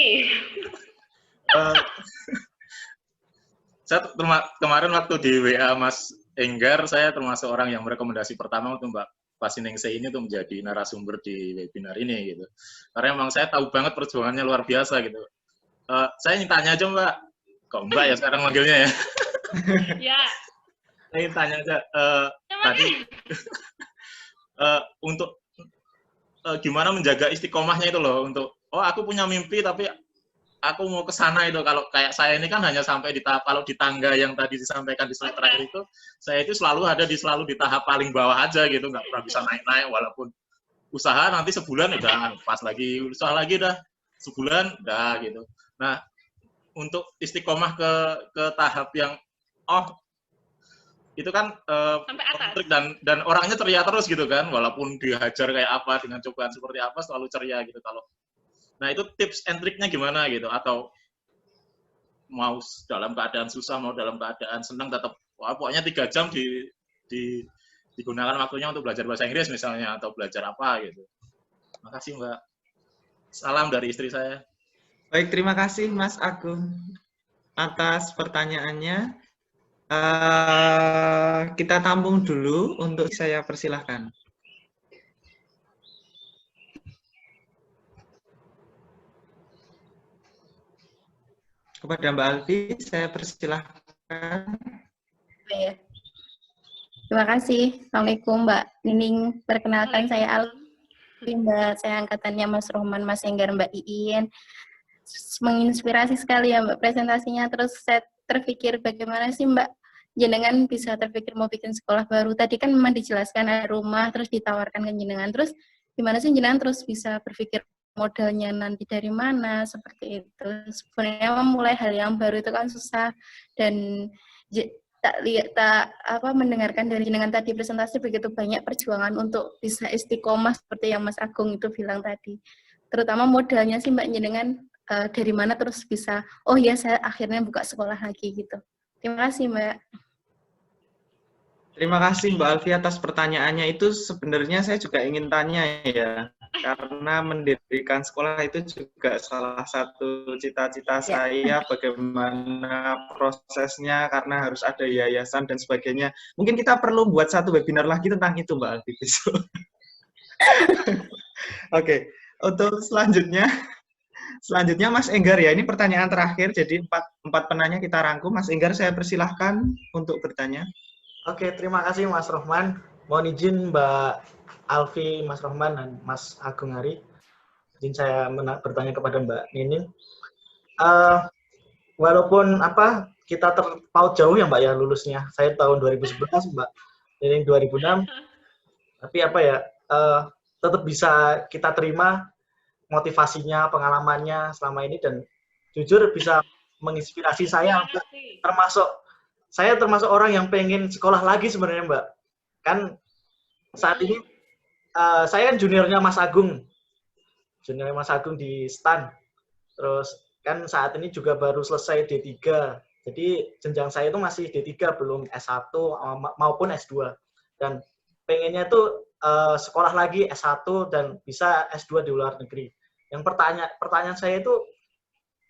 Saya kemarin waktu di WA Mas Enggar, saya termasuk orang yang merekomendasi pertama untuk Mbak Pasiningsi ini tuh menjadi narasumber di webinar ini gitu. Karena memang saya tahu banget perjuangannya luar biasa gitu. Saya ingin tanya aja Mbak, kok Mbak ya sekarang manggilnya ya? Ya. Saya ingin tanya aja tadi untuk gimana menjaga istiqomahnya itu loh, untuk aku punya mimpi tapi aku mau ke sana itu. Kalau kayak saya ini kan hanya sampai di tahap, kalau di tangga yang tadi disampaikan di slide terakhir itu, saya itu selalu di tahap paling bawah aja gitu, nggak pernah bisa naik-naik, walaupun usaha nanti sebulan udah pas lagi, usaha lagi udah sebulan udah gitu. Nah, untuk istiqomah ke tahap yang itu kan dan orangnya ceria terus gitu kan, walaupun dihajar kayak apa, dengan cobaan seperti apa, selalu ceria gitu. Nah, itu tips and triknya gimana gitu? Atau mau dalam keadaan susah, mau dalam keadaan senang, tetap pokoknya 3 jam digunakan waktunya untuk belajar bahasa Inggris misalnya, atau belajar apa gitu. Terima kasih Mbak. Salam dari istri saya. Baik, terima kasih Mas Agung atas pertanyaannya. Kita tampung dulu untuk saya persilahkan. Kepada Mbak Alfi, saya persilahkan. Ya. Terima kasih. Assalamualaikum Mbak Nining. Perkenalkan saya Alfi, Mbak. Saya angkatannya Mas Rohman, Mas Enggar, Mbak Iin. Menginspirasi sekali ya Mbak presentasinya. Terus saya terpikir bagaimana sih Mbak jenengan bisa terpikir mau bikin sekolah baru. Tadi kan memang dijelaskan ada rumah, terus ditawarkan ke jenengan. Terus gimana sih jenengan terus bisa berpikir modalnya nanti dari mana, seperti itu. Sebenarnya memulai hal yang baru itu kan susah, dan mendengarkan dari jenengan tadi presentasi begitu banyak perjuangan untuk bisa istiqomah seperti yang Mas Agung itu bilang tadi. Terutama modalnya sih Mbak jenengan dari mana terus bisa, oh ya saya akhirnya buka sekolah lagi gitu. Terima kasih Mbak. Terima kasih Mbak Alfi atas pertanyaannya. Itu sebenarnya saya juga ingin tanya ya, karena mendirikan sekolah itu juga salah satu cita-cita saya, bagaimana prosesnya, karena harus ada yayasan dan sebagainya. Mungkin kita perlu buat satu webinar lagi tentang itu Mbak Alfi besok. Oke, untuk selanjutnya Mas Enggar ya, ini pertanyaan terakhir, jadi empat penanya kita rangkum. Mas Enggar, saya persilahkan untuk bertanya. Oke, terima kasih Mas Rohman. Mohon izin Mbak Alfi, Mas Rohman, dan Mas Agung Hari. Izin saya bertanya kepada Mbak Nining. Walaupun kita terpaut jauh ya Mbak ya lulusnya. Saya tahun 2011, Mbak Nining 2006. Tapi tetap bisa kita terima motivasinya, pengalamannya selama ini, dan jujur bisa menginspirasi saya. Saya termasuk orang yang pengen sekolah lagi sebenarnya Mbak. Kan saat ini saya juniornya Mas Agung. Juniornya Mas Agung di STAN. Terus kan saat ini juga baru selesai D3. Jadi jenjang saya itu masih D3, belum S1 maupun S2. Dan pengennya itu sekolah lagi S1 dan bisa S2 di luar negeri. Yang pertanyaan saya itu,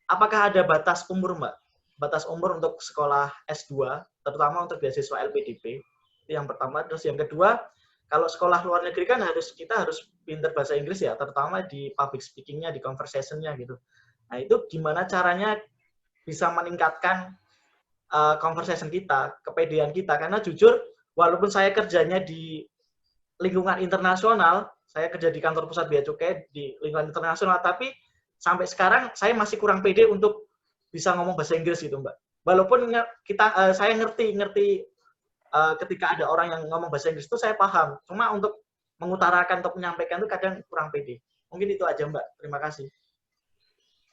apakah ada batas umur Mbak? Batas umur untuk sekolah S2, terutama untuk beasiswa LPDP, itu yang pertama. Terus yang kedua, kalau sekolah luar negeri kan kita harus pintar bahasa Inggris ya, terutama di public speaking-nya, di conversation-nya gitu. Nah itu gimana caranya bisa meningkatkan conversation kita, kepedean kita, karena jujur, walaupun saya kerjanya di lingkungan internasional, saya kerja di kantor pusat bea cukai di lingkungan internasional, tapi sampai sekarang saya masih kurang pede untuk bisa ngomong bahasa Inggris gitu Mbak. Walaupun saya ngerti ketika ada orang yang ngomong bahasa Inggris itu saya paham. Cuma untuk mengutarakan atau menyampaikan itu kadang kurang pede. Mungkin itu aja Mbak. Terima kasih.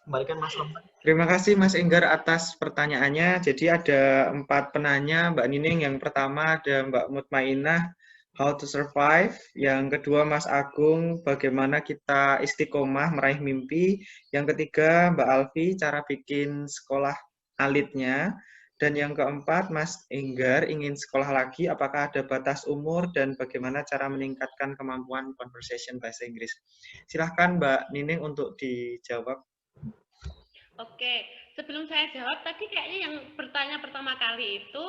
Kembalikan Mas Rohman. Terima kasih Mas Enggar atas pertanyaannya. Jadi ada 4 penanya Mbak Nining. Yang pertama ada Mbak Mutmainah, how to survive. Yang kedua Mas Agung, bagaimana kita istiqomah meraih mimpi. Yang ketiga Mbak Alfi, cara bikin sekolah alitnya. Dan yang keempat Mas Enggar, ingin sekolah lagi, apakah ada batas umur dan bagaimana cara meningkatkan kemampuan conversation bahasa Inggris. Silahkan Mbak Nining untuk dijawab. Oke, sebelum saya jawab, tadi kayaknya yang bertanya pertama kali itu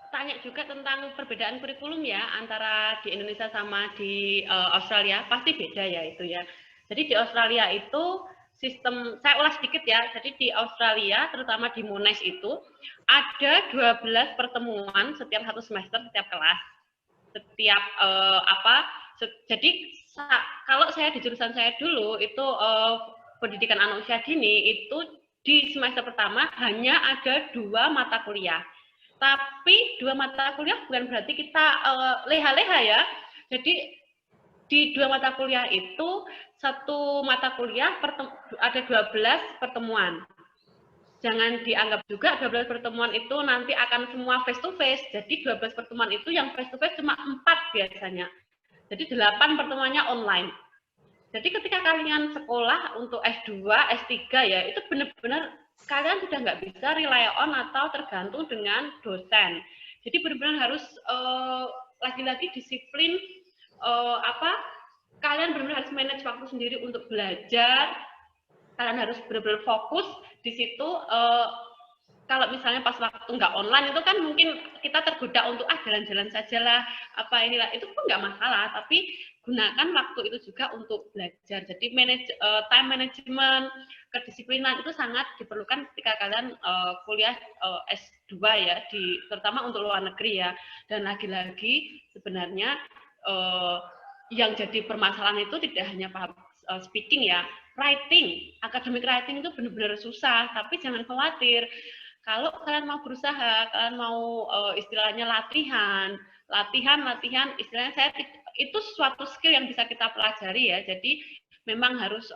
tanya juga tentang perbedaan kurikulum ya antara di Indonesia sama di Australia. Pasti beda ya itu ya. Jadi di Australia itu sistem, saya ulas sedikit ya. Jadi di Australia terutama di Monash itu ada 12 pertemuan setiap 1 semester setiap kelas. Setiap jadi kalau saya di jurusan saya dulu itu pendidikan anak usia dini itu di semester pertama hanya ada 2 mata kuliah. Tapi 2 mata kuliah bukan berarti kita leha-leha ya. Jadi di 2 mata kuliah itu 1 mata kuliah ada 12 pertemuan. Jangan dianggap juga 12 pertemuan itu nanti akan semua face to face. Jadi 12 pertemuan itu yang face to face cuma 4 biasanya. Jadi 8 pertemuannya online. Jadi ketika kalian sekolah untuk S2, S3 ya, itu benar-benar kalian sudah nggak bisa rely on atau tergantung dengan dosen. Jadi benar-benar harus lagi-lagi disiplin kalian benar-benar harus manage waktu sendiri untuk belajar. Kalian harus benar-benar fokus di situ. Kalau misalnya pas waktu nggak online itu kan mungkin kita tergoda untuk jalan-jalan sajalah itu pun nggak masalah, tapi gunakan waktu itu juga untuk belajar. Jadi time management, kedisiplinan itu sangat diperlukan ketika kalian kuliah S2 ya, terutama untuk luar negeri ya. Dan lagi-lagi sebenarnya yang jadi permasalahan itu tidak hanya speaking ya, writing, academic writing itu benar-benar susah, tapi jangan khawatir. Kalau kalian mau berusaha, kalian mau istilahnya latihan, istilahnya itu suatu skill yang bisa kita pelajari ya. Jadi memang harus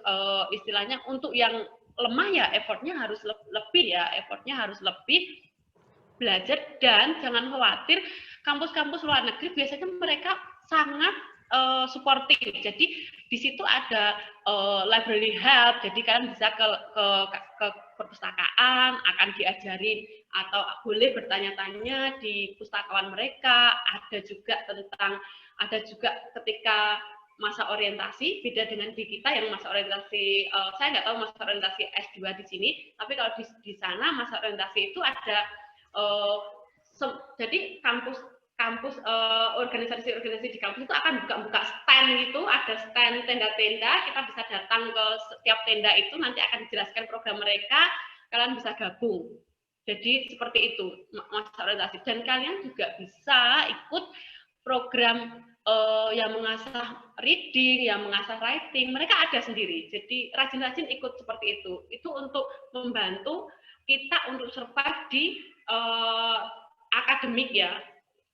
istilahnya untuk yang lemah ya effortnya harus lebih ya, belajar. Dan jangan khawatir, kampus-kampus luar negeri biasanya mereka sangat supportive. Jadi di situ ada library help, jadi kalian bisa ke perpustakaan, akan diajarin atau boleh bertanya-tanya di pustakawan mereka. Ada juga ketika masa orientasi, beda dengan di kita yang masa orientasi, saya nggak tahu masa orientasi S2 di sini, tapi kalau di sana masa orientasi itu ada, jadi kampus organisasi-organisasi di kampus itu akan buka stand gitu, ada stand tenda-tenda, kita bisa datang ke setiap tenda itu, nanti akan dijelaskan program mereka, kalian bisa gabung. Jadi seperti itu masa orientasi. Dan kalian juga bisa ikut program yang mengasah reading, yang mengasah writing, mereka ada sendiri. Jadi rajin-rajin ikut seperti itu. Itu untuk membantu kita untuk survive di akademik ya,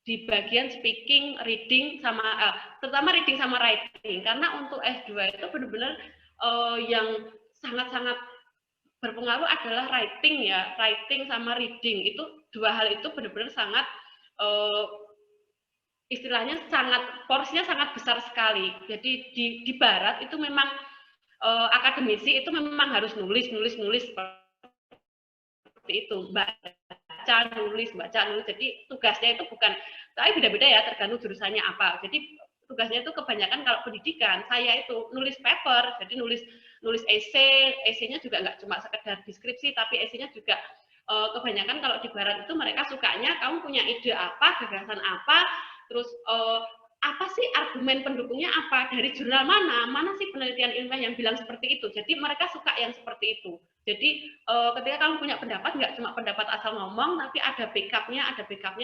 di bagian speaking, reading, sama terutama reading sama writing. Karena untuk S2 itu benar-benar yang sangat-sangat berpengaruh adalah writing ya, writing sama reading. Itu dua hal itu benar-benar sangat istilahnya porsinya sangat besar sekali. Jadi di Barat itu memang akademisi itu memang harus nulis seperti itu, baca nulis. Jadi tugasnya itu bukan, tapi beda-beda ya tergantung jurusannya apa. Jadi tugasnya itu kebanyakan kalau pendidikan, saya itu nulis paper, jadi nulis esainya juga nggak cuma sekedar deskripsi, tapi esainya juga kebanyakan kalau di Barat itu mereka sukanya kamu punya ide apa, gagasan apa, terus apa sih argumen pendukungnya apa, dari jurnal mana sih penelitian ilmiah yang bilang seperti itu. Jadi mereka suka yang seperti itu. Jadi ketika kamu punya pendapat, nggak cuma pendapat asal ngomong, tapi ada backupnya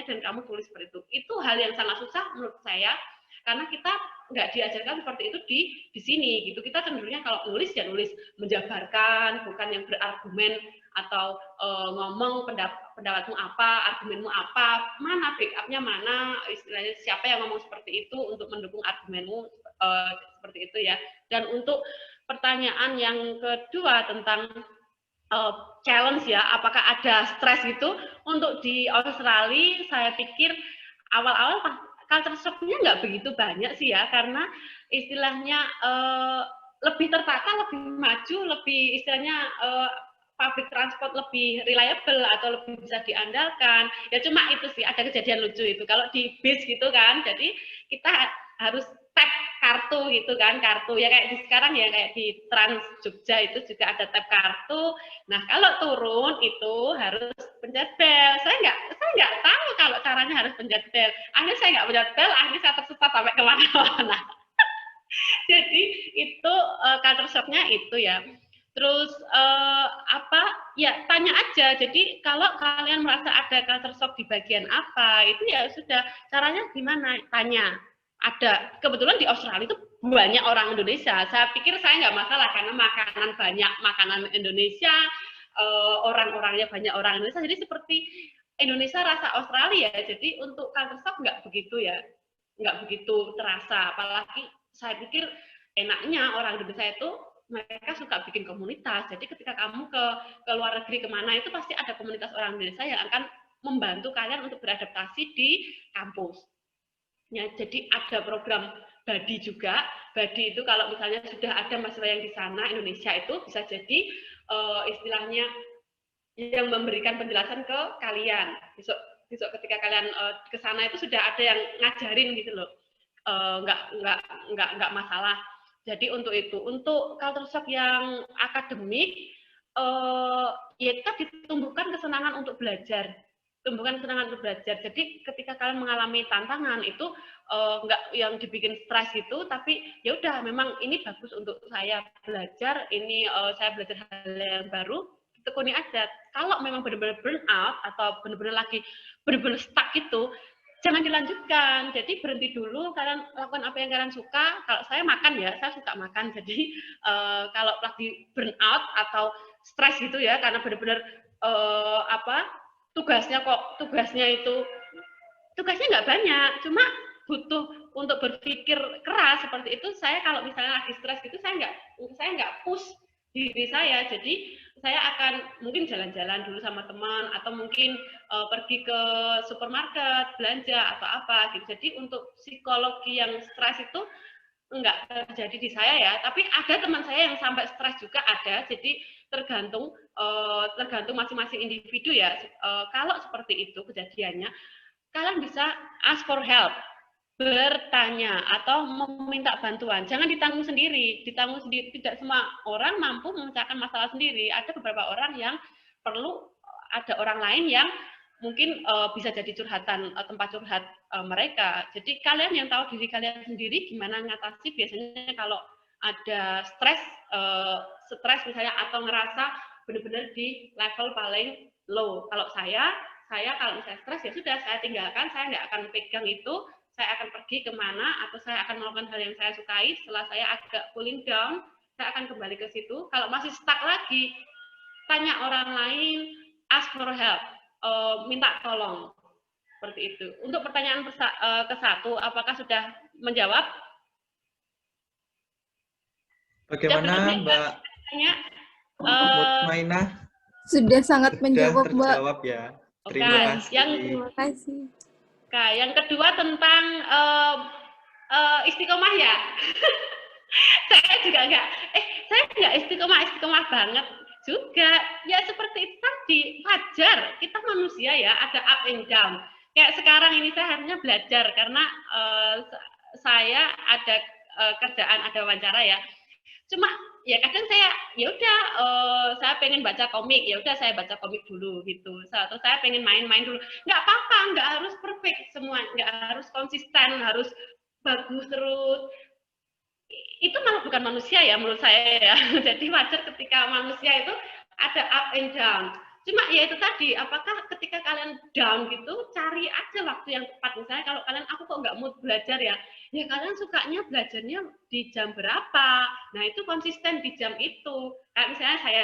dan kamu tulis seperti itu. Itu hal yang sangat susah menurut saya, karena kita nggak diajarkan seperti itu di sini gitu. Kita cenderungnya kalau nulis ya nulis menjabarkan, bukan yang berargumen atau ngomong pendapatmu apa, argumenmu apa, mana backupnya mana, istilahnya siapa yang ngomong seperti itu untuk mendukung argumenmu, seperti itu ya. Dan untuk pertanyaan yang kedua tentang challenge ya, apakah ada stres gitu? Untuk di Australia saya pikir awal-awal culture shock-nya nggak begitu banyak sih ya, karena istilahnya lebih tertata, lebih maju, lebih istilahnya public transport lebih reliable atau lebih bisa diandalkan. Ya cuma itu sih, ada kejadian lucu itu. Kalau di bis gitu kan, jadi kita harus tap kartu gitu kan, kartu ya kayak di sekarang ya kayak di Trans Jogja itu juga ada tap kartu. Nah kalau turun itu harus pencet bel. Saya nggak tahu kalau caranya harus pencet bel. Akhirnya saya nggak pencet bel, akhirnya saya tersesat sampai kemana-mana. Jadi itu culture shock-nya itu ya. Terus ya tanya aja. Jadi kalau kalian merasa ada culture shock di bagian apa, itu ya sudah, caranya gimana? Tanya. Ada, kebetulan di Australia itu banyak orang Indonesia. Saya pikir saya nggak masalah karena banyak makanan Indonesia, orang-orangnya banyak orang Indonesia. Jadi seperti Indonesia rasa Australia. Jadi untuk culture shock nggak begitu ya, nggak begitu terasa. Apalagi saya pikir enaknya orang Indonesia itu mereka suka bikin komunitas. Jadi ketika kamu ke luar negeri kemana itu pasti ada komunitas orang Indonesia yang akan membantu kalian untuk beradaptasi di kampus. Ya, jadi ada program Buddy juga. Buddy itu kalau misalnya sudah ada mahasiswa yang di sana Indonesia itu bisa jadi istilahnya yang memberikan penjelasan ke kalian. Besok ketika kalian ke sana itu sudah ada yang ngajarin gitu loh. Nggak masalah. Jadi untuk itu, untuk culture shock yang akademik, ya kita ditumbuhkan kesenangan untuk belajar. Jadi ketika kalian mengalami tantangan itu nggak yang dibikin stres gitu, tapi ya udah memang ini bagus untuk saya belajar, ini saya belajar hal yang baru, tekuni aja. Kalau memang benar-benar burn out atau benar-benar stuck itu, jangan dilanjutkan. Jadi berhenti dulu, kalian lakukan apa yang kalian suka. Kalau saya makan ya, saya suka makan. Jadi kalau lagi burn out atau stres gitu ya, karena benar-benar tugasnya nggak banyak, cuma butuh untuk berpikir keras seperti itu. Saya kalau misalnya lagi stres gitu, saya nggak push diri saya, jadi saya akan mungkin jalan-jalan dulu sama teman atau mungkin pergi ke supermarket belanja atau apa gitu. Jadi untuk psikologi yang stres itu enggak terjadi di saya ya, tapi ada teman saya yang sampai stres juga ada. Jadi tergantung masing-masing individu ya. Kalau seperti itu kejadiannya, kalian bisa ask for help, bertanya atau meminta bantuan. Jangan ditanggung sendiri. Tidak semua orang mampu memecahkan masalah sendiri. Ada beberapa orang yang perlu ada orang lain yang mungkin bisa jadi curhatan, tempat curhat mereka. Jadi kalian yang tahu diri kalian sendiri gimana ngatasi. Biasanya kalau ada stres misalnya atau ngerasa benar-benar di level paling low. Kalau saya kalau misalnya stres ya sudah, saya tinggalkan, saya nggak akan pegang itu, saya akan pergi kemana atau saya akan melakukan hal yang saya sukai. Setelah saya agak cooling down, saya akan kembali ke situ. Kalau masih stuck lagi, tanya orang lain, ask for help, minta tolong, seperti itu. Untuk pertanyaan ke-1, apakah sudah menjawab? Bagaimana Mbak Mutmainah? Sudah sangat menjawab, Mbak. Terjawab ya. Terima kasih. Terima kasih. Oke, yang kedua tentang istiqomah ya. Saya juga saya nggak istiqomah banget juga. Ya seperti itu tadi, wajar. Kita manusia ya, ada up and down. Kayak sekarang ini saya harusnya belajar karena saya ada kerjaan, ada wawancara ya. Cuma ya kadang saya saya pengen baca komik, ya udah saya baca komik dulu gitu. Atau saya pengen main-main dulu. Nggak apa-apa, nggak harus perfect semua, nggak harus konsisten, harus bagus terus. Itu malah bukan manusia ya menurut saya ya. Jadi wajar ketika manusia itu ada up and down. Cuma ya itu tadi, apakah ketika kalian down gitu, cari aja waktu yang tepat. Misalnya kalau kalian, aku kok nggak mood belajar ya kalian sukanya belajarnya di jam berapa? Nah itu konsisten di jam itu. Kayak misalnya saya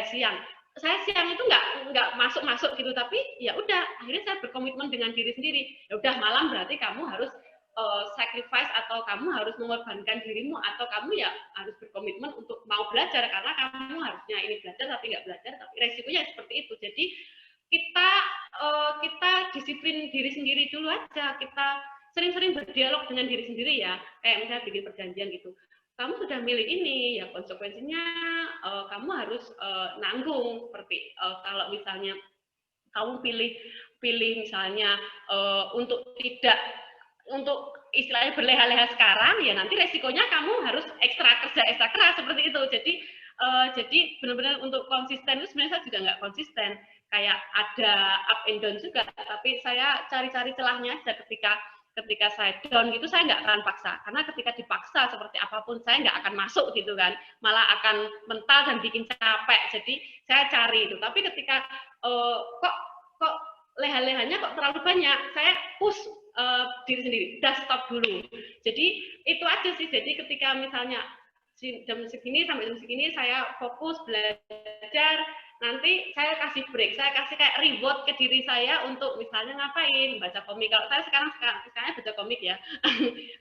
siang itu nggak masuk gitu, tapi ya udah akhirnya saya berkomitmen dengan diri sendiri. Ya udah malam berarti kamu harus sacrifice atau kamu harus mengorbankan dirimu atau kamu ya harus berkomitmen untuk mau belajar karena kamu harusnya ini belajar tapi nggak belajar, tapi resikonya seperti itu. Jadi kita disiplin diri sendiri dulu aja, kita sering-sering berdialog dengan diri sendiri ya, kayak misalnya bikin perjanjian gitu. Kamu sudah milih ini, ya konsekuensinya kamu harus nanggung. Seperti kalau misalnya kamu pilih misalnya untuk istilahnya berleha-leha sekarang, ya nanti resikonya kamu harus kerja ekstra keras seperti itu. Jadi benar-benar untuk konsisten itu sebenarnya saya juga nggak konsisten. Kayak ada up and down juga, tapi saya cari-cari celahnya aja. Ketika saya down gitu, saya nggak akan paksa. Karena ketika dipaksa seperti apapun, saya nggak akan masuk gitu kan. Malah akan mental dan bikin capek. Jadi saya cari itu. Tapi ketika kok leha-lehanya kok terlalu banyak, saya push diri sendiri. Udah stop dulu. Jadi itu aja sih. Jadi ketika misalnya jam segini sampai jam segini saya fokus belajar, nanti saya kasih break, saya kasih kayak reward ke diri saya untuk misalnya ngapain, baca komik. Kalau saya sekarang baca komik ya,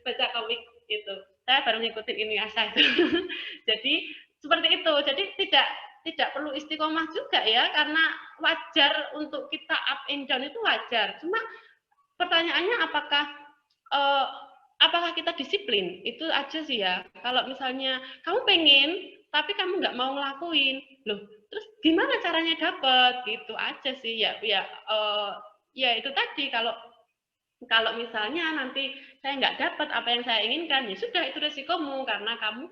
baca komik itu. Saya baru ngikutin Inuyasha itu. Jadi seperti itu. Jadi tidak perlu istiqomah juga ya, karena wajar untuk kita up and down itu wajar. Cuma pertanyaannya apakah kita disiplin? Itu aja sih ya. Kalau misalnya kamu pengen tapi kamu nggak mau ngelakuin, loh terus gimana caranya dapat? Gitu aja sih ya. Ya itu tadi, kalau misalnya nanti saya nggak dapat apa yang saya inginkan, ya sudah, itu resikomu karena kamu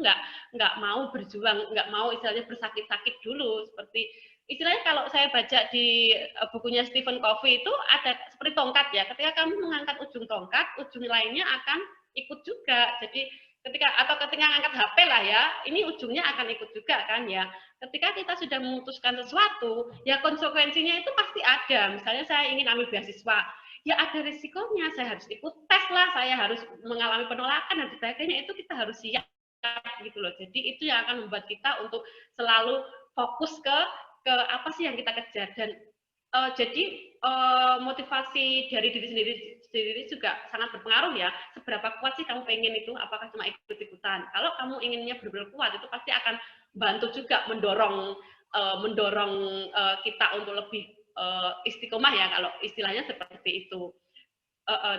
nggak mau berjuang, nggak mau istilahnya bersakit-sakit dulu. Seperti istilahnya kalau saya baca di bukunya Stephen Covey itu ada seperti tongkat ya. Ketika kamu mengangkat ujung tongkat, ujung lainnya akan ikut juga. Jadi ketika angkat HP lah ya, ini ujungnya akan ikut juga kan ya. Ketika kita sudah memutuskan sesuatu, ya konsekuensinya itu pasti ada. Misalnya saya ingin ambil beasiswa, ya ada risikonya, saya harus ikut tes lah, saya harus mengalami penolakan dan sebagainya, itu kita harus siap gitu loh. Jadi itu yang akan membuat kita untuk selalu fokus ke apa sih yang kita kejar. Dan jadi motivasi dari diri sendiri juga sangat berpengaruh ya. Seberapa kuat sih kamu pengen itu, apakah cuma ikut-ikutan. Kalau kamu inginnya benar-benar kuat, itu pasti akan bantu juga mendorong mendorong kita untuk lebih istiqomah ya, kalau istilahnya seperti itu.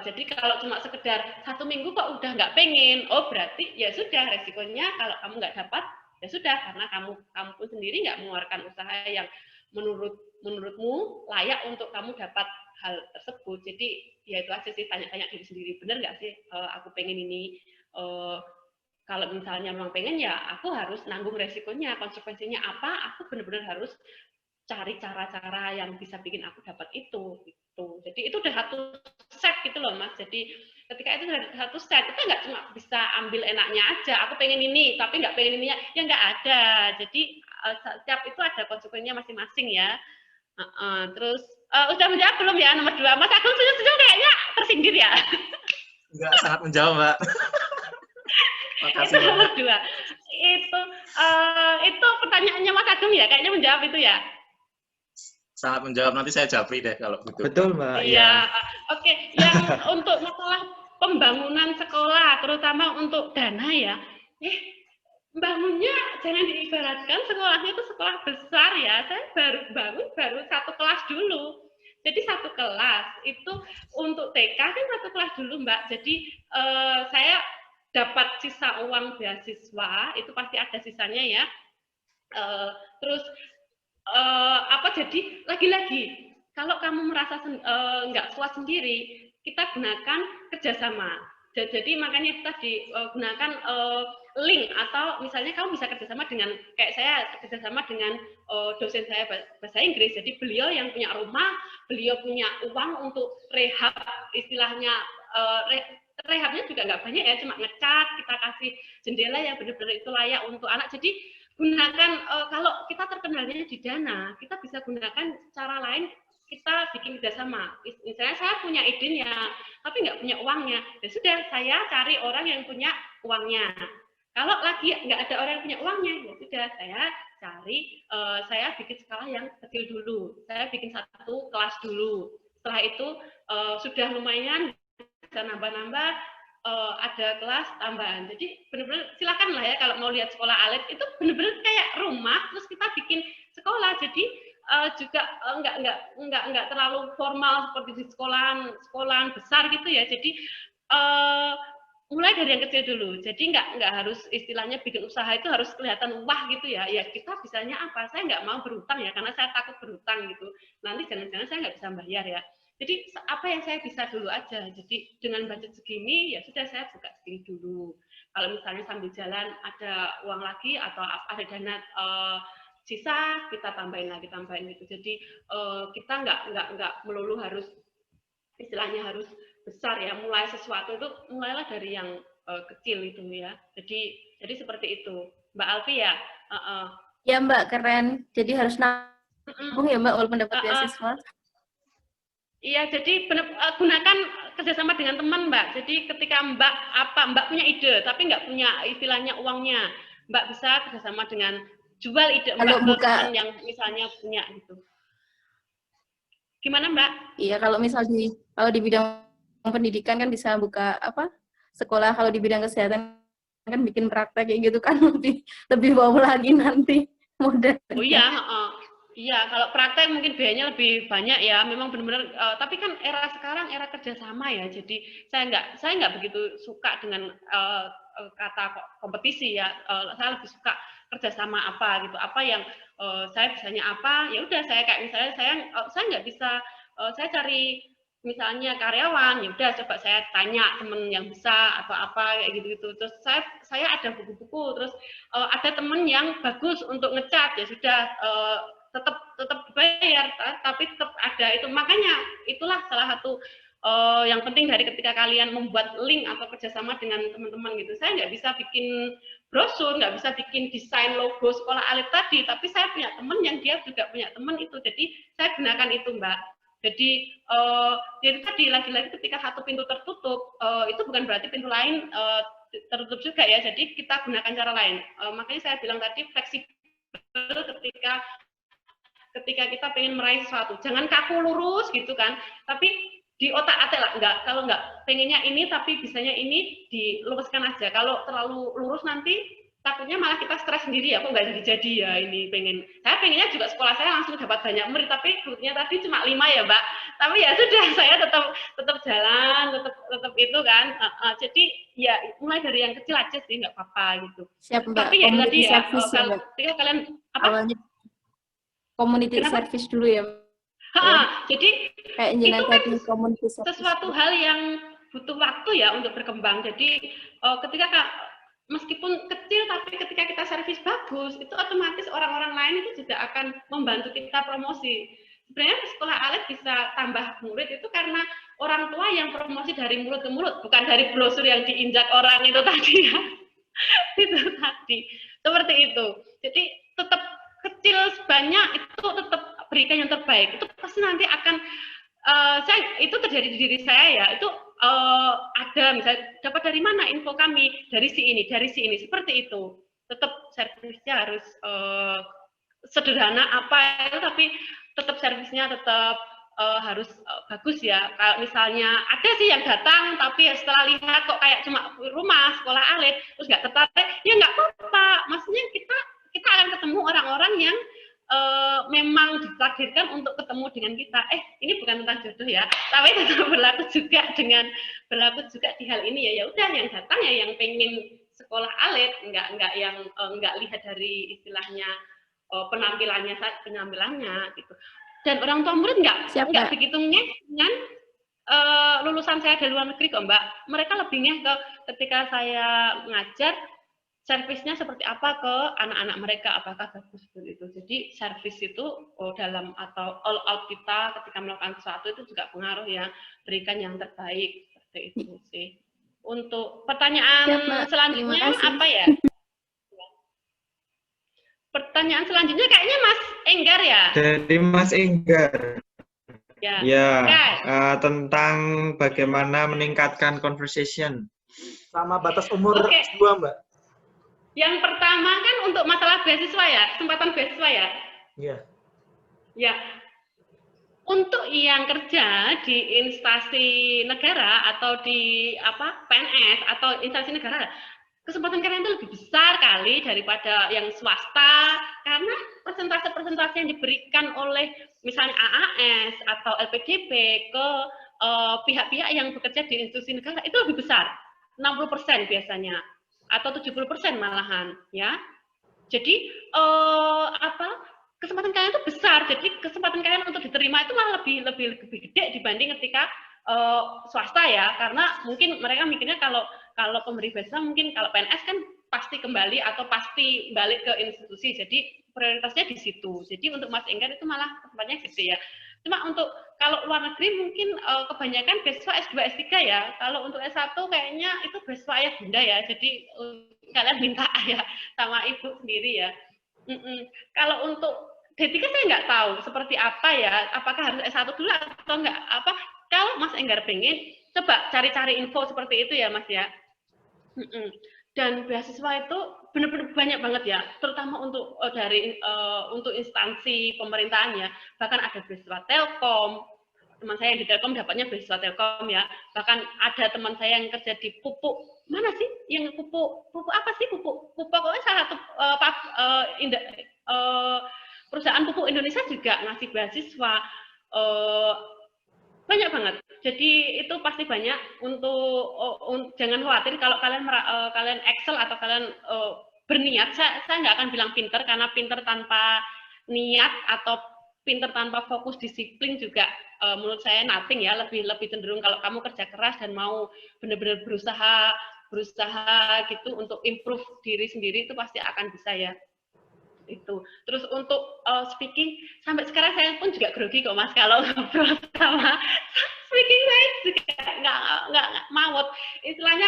Jadi kalau cuma sekedar 1 minggu kok udah nggak pengen, oh berarti ya sudah, resikonya kalau kamu nggak dapat ya sudah, karena kamu pun sendiri nggak mengeluarkan usaha yang menurutmu layak untuk kamu dapat hal tersebut. Jadi ya itu aja sih, tanya-tanya diri sendiri, bener nggak sih aku pengen ini. Kalau misalnya memang pengen, ya aku harus nanggung resikonya, konsekuensinya apa, aku benar-benar harus cari cara-cara yang bisa bikin aku dapat itu gitu. Jadi itu udah satu set gitu loh Mas. Jadi ketika itu udah satu set, kita nggak cuma bisa ambil enaknya aja, aku pengen ini tapi nggak pengen ini, ya nggak ada. Jadi setiap itu ada konsekuensinya masing-masing ya. Terus udah menjawab belum ya nomor 2? Mas Agung sudah kayaknya tersindir ya. Enggak, sangat menjawab Mbak. Itu nomor 2. Itu pertanyaannya Mas Agung ya, kayaknya menjawab itu ya. Sangat menjawab, nanti saya japri deh kalau gitu. Betul, Mbak. Iya, oke. Yang untuk masalah pembangunan sekolah, terutama untuk dana ya, bangunnya jangan diibaratkan sekolahnya itu sekolah besar ya. Saya baru 1 kelas dulu. Jadi 1 kelas itu untuk TK kan 1 kelas dulu Mbak. Jadi saya dapat sisa uang beasiswa, itu pasti ada sisanya ya. Terus jadi lagi-lagi kalau kamu merasa nggak kuat sendiri, kita gunakan kerjasama. Jadi makanya kita digunakan link, atau misalnya kamu bisa kerjasama dengan, kayak saya kerjasama dengan dosen saya bahasa Inggris. Jadi beliau yang punya rumah, beliau punya uang untuk rehab, istilahnya rehabnya juga nggak banyak ya, cuma ngecat, kita kasih jendela yang benar-benar itu layak untuk anak. Jadi gunakan, kalau kita terkenalnya di dana, kita bisa gunakan cara lain, kita bikin kerjasama. Misalnya saya punya idenya, tapi nggak punya uangnya, ya sudah, saya cari orang yang punya uangnya. Kalau lagi nggak ada orang yang punya uangnya, ya sudah, saya cari, saya bikin skala yang kecil dulu. Saya bikin 1 kelas dulu. Setelah itu sudah lumayan, bisa nambah-nambah, ada kelas tambahan. Jadi benar-benar silakan lah ya, kalau mau lihat sekolah Alit itu benar-benar kayak rumah, terus kita bikin sekolah. Jadi juga nggak terlalu formal seperti di sekolahan besar gitu ya. Jadi mulai dari yang kecil dulu. Jadi nggak harus istilahnya bikin usaha itu harus kelihatan wah gitu ya. Ya kita bisanya apa? Saya nggak mau berutang ya, karena saya takut berutang gitu. Nanti jangan-jangan saya nggak bisa bayar ya. Jadi apa yang saya bisa dulu aja. Jadi dengan budget segini, ya sudah, saya buka segini dulu. Kalau misalnya sambil jalan ada uang lagi atau ada dana sisa, kita tambahin gitu. Jadi kita nggak melulu harus, istilahnya harus besar ya. Mulai sesuatu itu mulailah dari yang kecil itu ya. Jadi seperti itu, Mbak Alfi ya. Ya Mbak, keren. Jadi harus nabung ya Mbak walaupun dapat beasiswa. Iya, jadi gunakan kerjasama dengan teman, Mbak. Jadi ketika Mbak punya ide, tapi nggak punya istilahnya uangnya, Mbak bisa kerjasama dengan jual ide Mbak ke teman yang misalnya punya gitu. Gimana, Mbak? Iya, kalau di bidang pendidikan kan bisa buka sekolah. Kalau di bidang kesehatan kan bikin praktek kayak gitu kan lebih wow lagi nanti modal. Oh iya, iya, kalau praktek mungkin biayanya lebih banyak ya, memang benar-benar. Tapi kan era sekarang era kerjasama ya, jadi saya nggak begitu suka dengan kata kompetisi ya. Saya lebih suka kerjasama apa gitu, apa yang saya bisanya apa, ya udah saya kayak misalnya saya nggak bisa, saya cari misalnya karyawan, ya udah coba saya tanya temen yang bisa atau apa kayak gitu-gitu. Terus saya ada buku-buku, terus ada temen yang bagus untuk ngecat, ya sudah. Tetap bayar, tapi tetap ada itu. Makanya itulah salah satu yang penting dari ketika kalian membuat link atau kerjasama dengan teman-teman gitu. Saya nggak bisa bikin brosur, nggak bisa bikin desain logo sekolah Alit tadi, tapi saya punya teman yang dia juga punya teman itu. Jadi saya gunakan itu, Mbak. Jadi tadi lagi-lagi ketika satu pintu tertutup, itu bukan berarti pintu lain tertutup juga ya. Jadi kita gunakan cara lain. Makanya saya bilang tadi fleksibel ketika kita pengen meraih sesuatu, jangan kaku lurus gitu kan, tapi di otak-atik lah, kalau nggak pengennya ini tapi bisanya ini, diluruskan aja. Kalau terlalu lurus nanti takutnya malah kita stres sendiri ya, kok nggak jadi ya ini saya pengennya juga sekolah saya langsung dapat banyak murid, tapi grupnya tadi cuma 5 ya Mbak, tapi ya sudah saya tetap jalan, tetap itu kan, jadi ya mulai dari yang kecil aja sih nggak apa-apa gitu. Siap Mbak, Tapi ya tadi ya, kalau kalian apa? Awalnya community service dulu ya. Jadi itu kan sesuatu hal yang butuh waktu ya untuk berkembang. Jadi ketika meskipun kecil, tapi ketika kita servis bagus, itu otomatis orang-orang lain itu juga akan membantu kita promosi. Sebenarnya sekolah ALED bisa tambah murid itu karena orang tua yang promosi dari mulut ke mulut, bukan dari brosur yang diinjak orang itu tadi ya. Itu tadi. Seperti itu. Jadi tetap kecil sebanyak itu tetap berikan yang terbaik. Itu pasti nanti akan itu terjadi di diri saya ya. Itu ada misalnya dapat dari mana info kami, dari si ini seperti itu. Tetap servisnya harus sederhana apa itu, tapi tetap servisnya tetap harus bagus ya. Kalau misalnya ada sih yang datang tapi setelah lihat kok kayak cuma rumah sekolah ALED terus nggak tertarik, ya nggak apa-apa. Maksudnya kita akan ketemu orang-orang yang memang ditakdirkan untuk ketemu dengan kita. Ini bukan tentang jodoh ya, tapi tetap berlaku juga di hal ini ya. Ya udah yang datang ya yang pengen sekolah ALED, nggak yang nggak lihat dari istilahnya penampilannya gitu. Dan orang tua murid nggak begitu ngeh dengan lulusan saya dari luar negeri kok Mbak. Mereka lebihnya ke ketika saya ngajar servisnya seperti apa ke anak-anak mereka, apakah bagus seperti itu. Jadi servis itu dalam atau all out kita ketika melakukan sesuatu itu juga pengaruh ya, berikan yang terbaik seperti itu sih. Untuk pertanyaan selanjutnya apa ya? Pertanyaan selanjutnya kayaknya Mas Enggar ya? Dari Mas Enggar. Ya, tentang bagaimana meningkatkan conversation. Sama batas umur 2 Mbak. Yang pertama kan untuk masalah beasiswa ya, kesempatan beasiswa ya. Iya. Ya. Untuk yang kerja di instansi negara atau di PNS atau instansi negara, kesempatan kalian itu lebih besar kali daripada yang swasta, karena persentase yang diberikan oleh misalnya AAS atau LPDP ke pihak-pihak yang bekerja di institusi negara itu lebih besar, 60% biasanya. Atau 70% malahan ya. Jadi kesempatan kalian itu besar. Jadi kesempatan kalian untuk diterima itu malah lebih gede dibanding ketika swasta ya, karena mungkin mereka mikirnya kalau pemberi beasiswa mungkin kalau PNS kan pasti kembali atau pasti balik ke institusi. Jadi prioritasnya di situ. Jadi untuk Mas Enggar itu malah kesempatannya gede ya. Cuma untuk kalau luar negeri mungkin kebanyakan beasiswa S2, S3 ya. Kalau untuk S1 kayaknya itu beasiswa ayah bunda ya. Jadi kalian minta ayah sama ibu sendiri ya. Kalau untuk D3 saya nggak tahu seperti apa ya. Apakah harus S1 dulu atau enggak? Kalau Mas Enggar pengen, coba cari-cari info seperti itu ya Mas ya. Dan beasiswa itu benar-benar banyak banget ya, terutama untuk untuk instansi pemerintahan ya. Bahkan ada beasiswa Telkom, teman saya yang di Telkom dapatnya beasiswa Telkom ya. Bahkan ada teman saya yang kerja di pupuk, mana sih yang pupuk apa sih pupuk pokoknya salah satu perusahaan pupuk Indonesia juga ngasih beasiswa. Banyak banget. Jadi itu pasti banyak. Jangan khawatir kalau kalian excel atau kalian berniat. Saya nggak akan bilang pinter, karena pinter tanpa niat atau pinter tanpa fokus disiplin juga menurut saya nothing ya. Lebih cenderung kalau kamu kerja keras dan mau benar-benar berusaha gitu untuk improve diri sendiri, itu pasti akan bisa ya. Itu. Terus untuk speaking, sampai sekarang saya pun juga grogi kok Mas kalau ngobrol sama speaking, saya juga nggak mawut. Istilahnya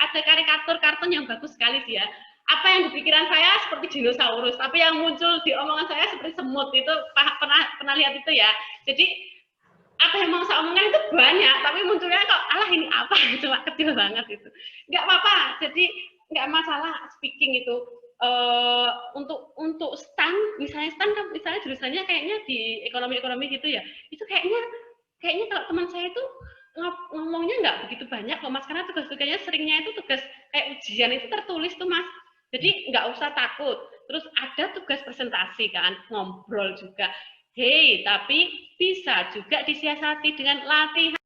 ada karikatur-kartun yang bagus sekali sih ya. Apa yang di pikiran saya seperti dinosaurus, tapi yang muncul di omongan saya seperti semut. Itu pernah lihat itu ya. Jadi apa yang mau saya omongkan itu banyak, tapi munculnya kok alah ini apa, cuma kecil banget itu. Nggak apa-apa. Jadi nggak masalah speaking itu. Untuk STAN, misalnya STAN kan misalnya jurusannya kayaknya di ekonomi gitu ya, itu kayaknya kalau teman saya itu ngomongnya nggak begitu banyak kok Mas, karena tugas-tugasnya seringnya itu tugas kayak ujian itu tertulis tuh Mas. Jadi nggak usah takut. Terus ada tugas presentasi kan, ngobrol juga. Hei, tapi bisa juga disiasati dengan latihan.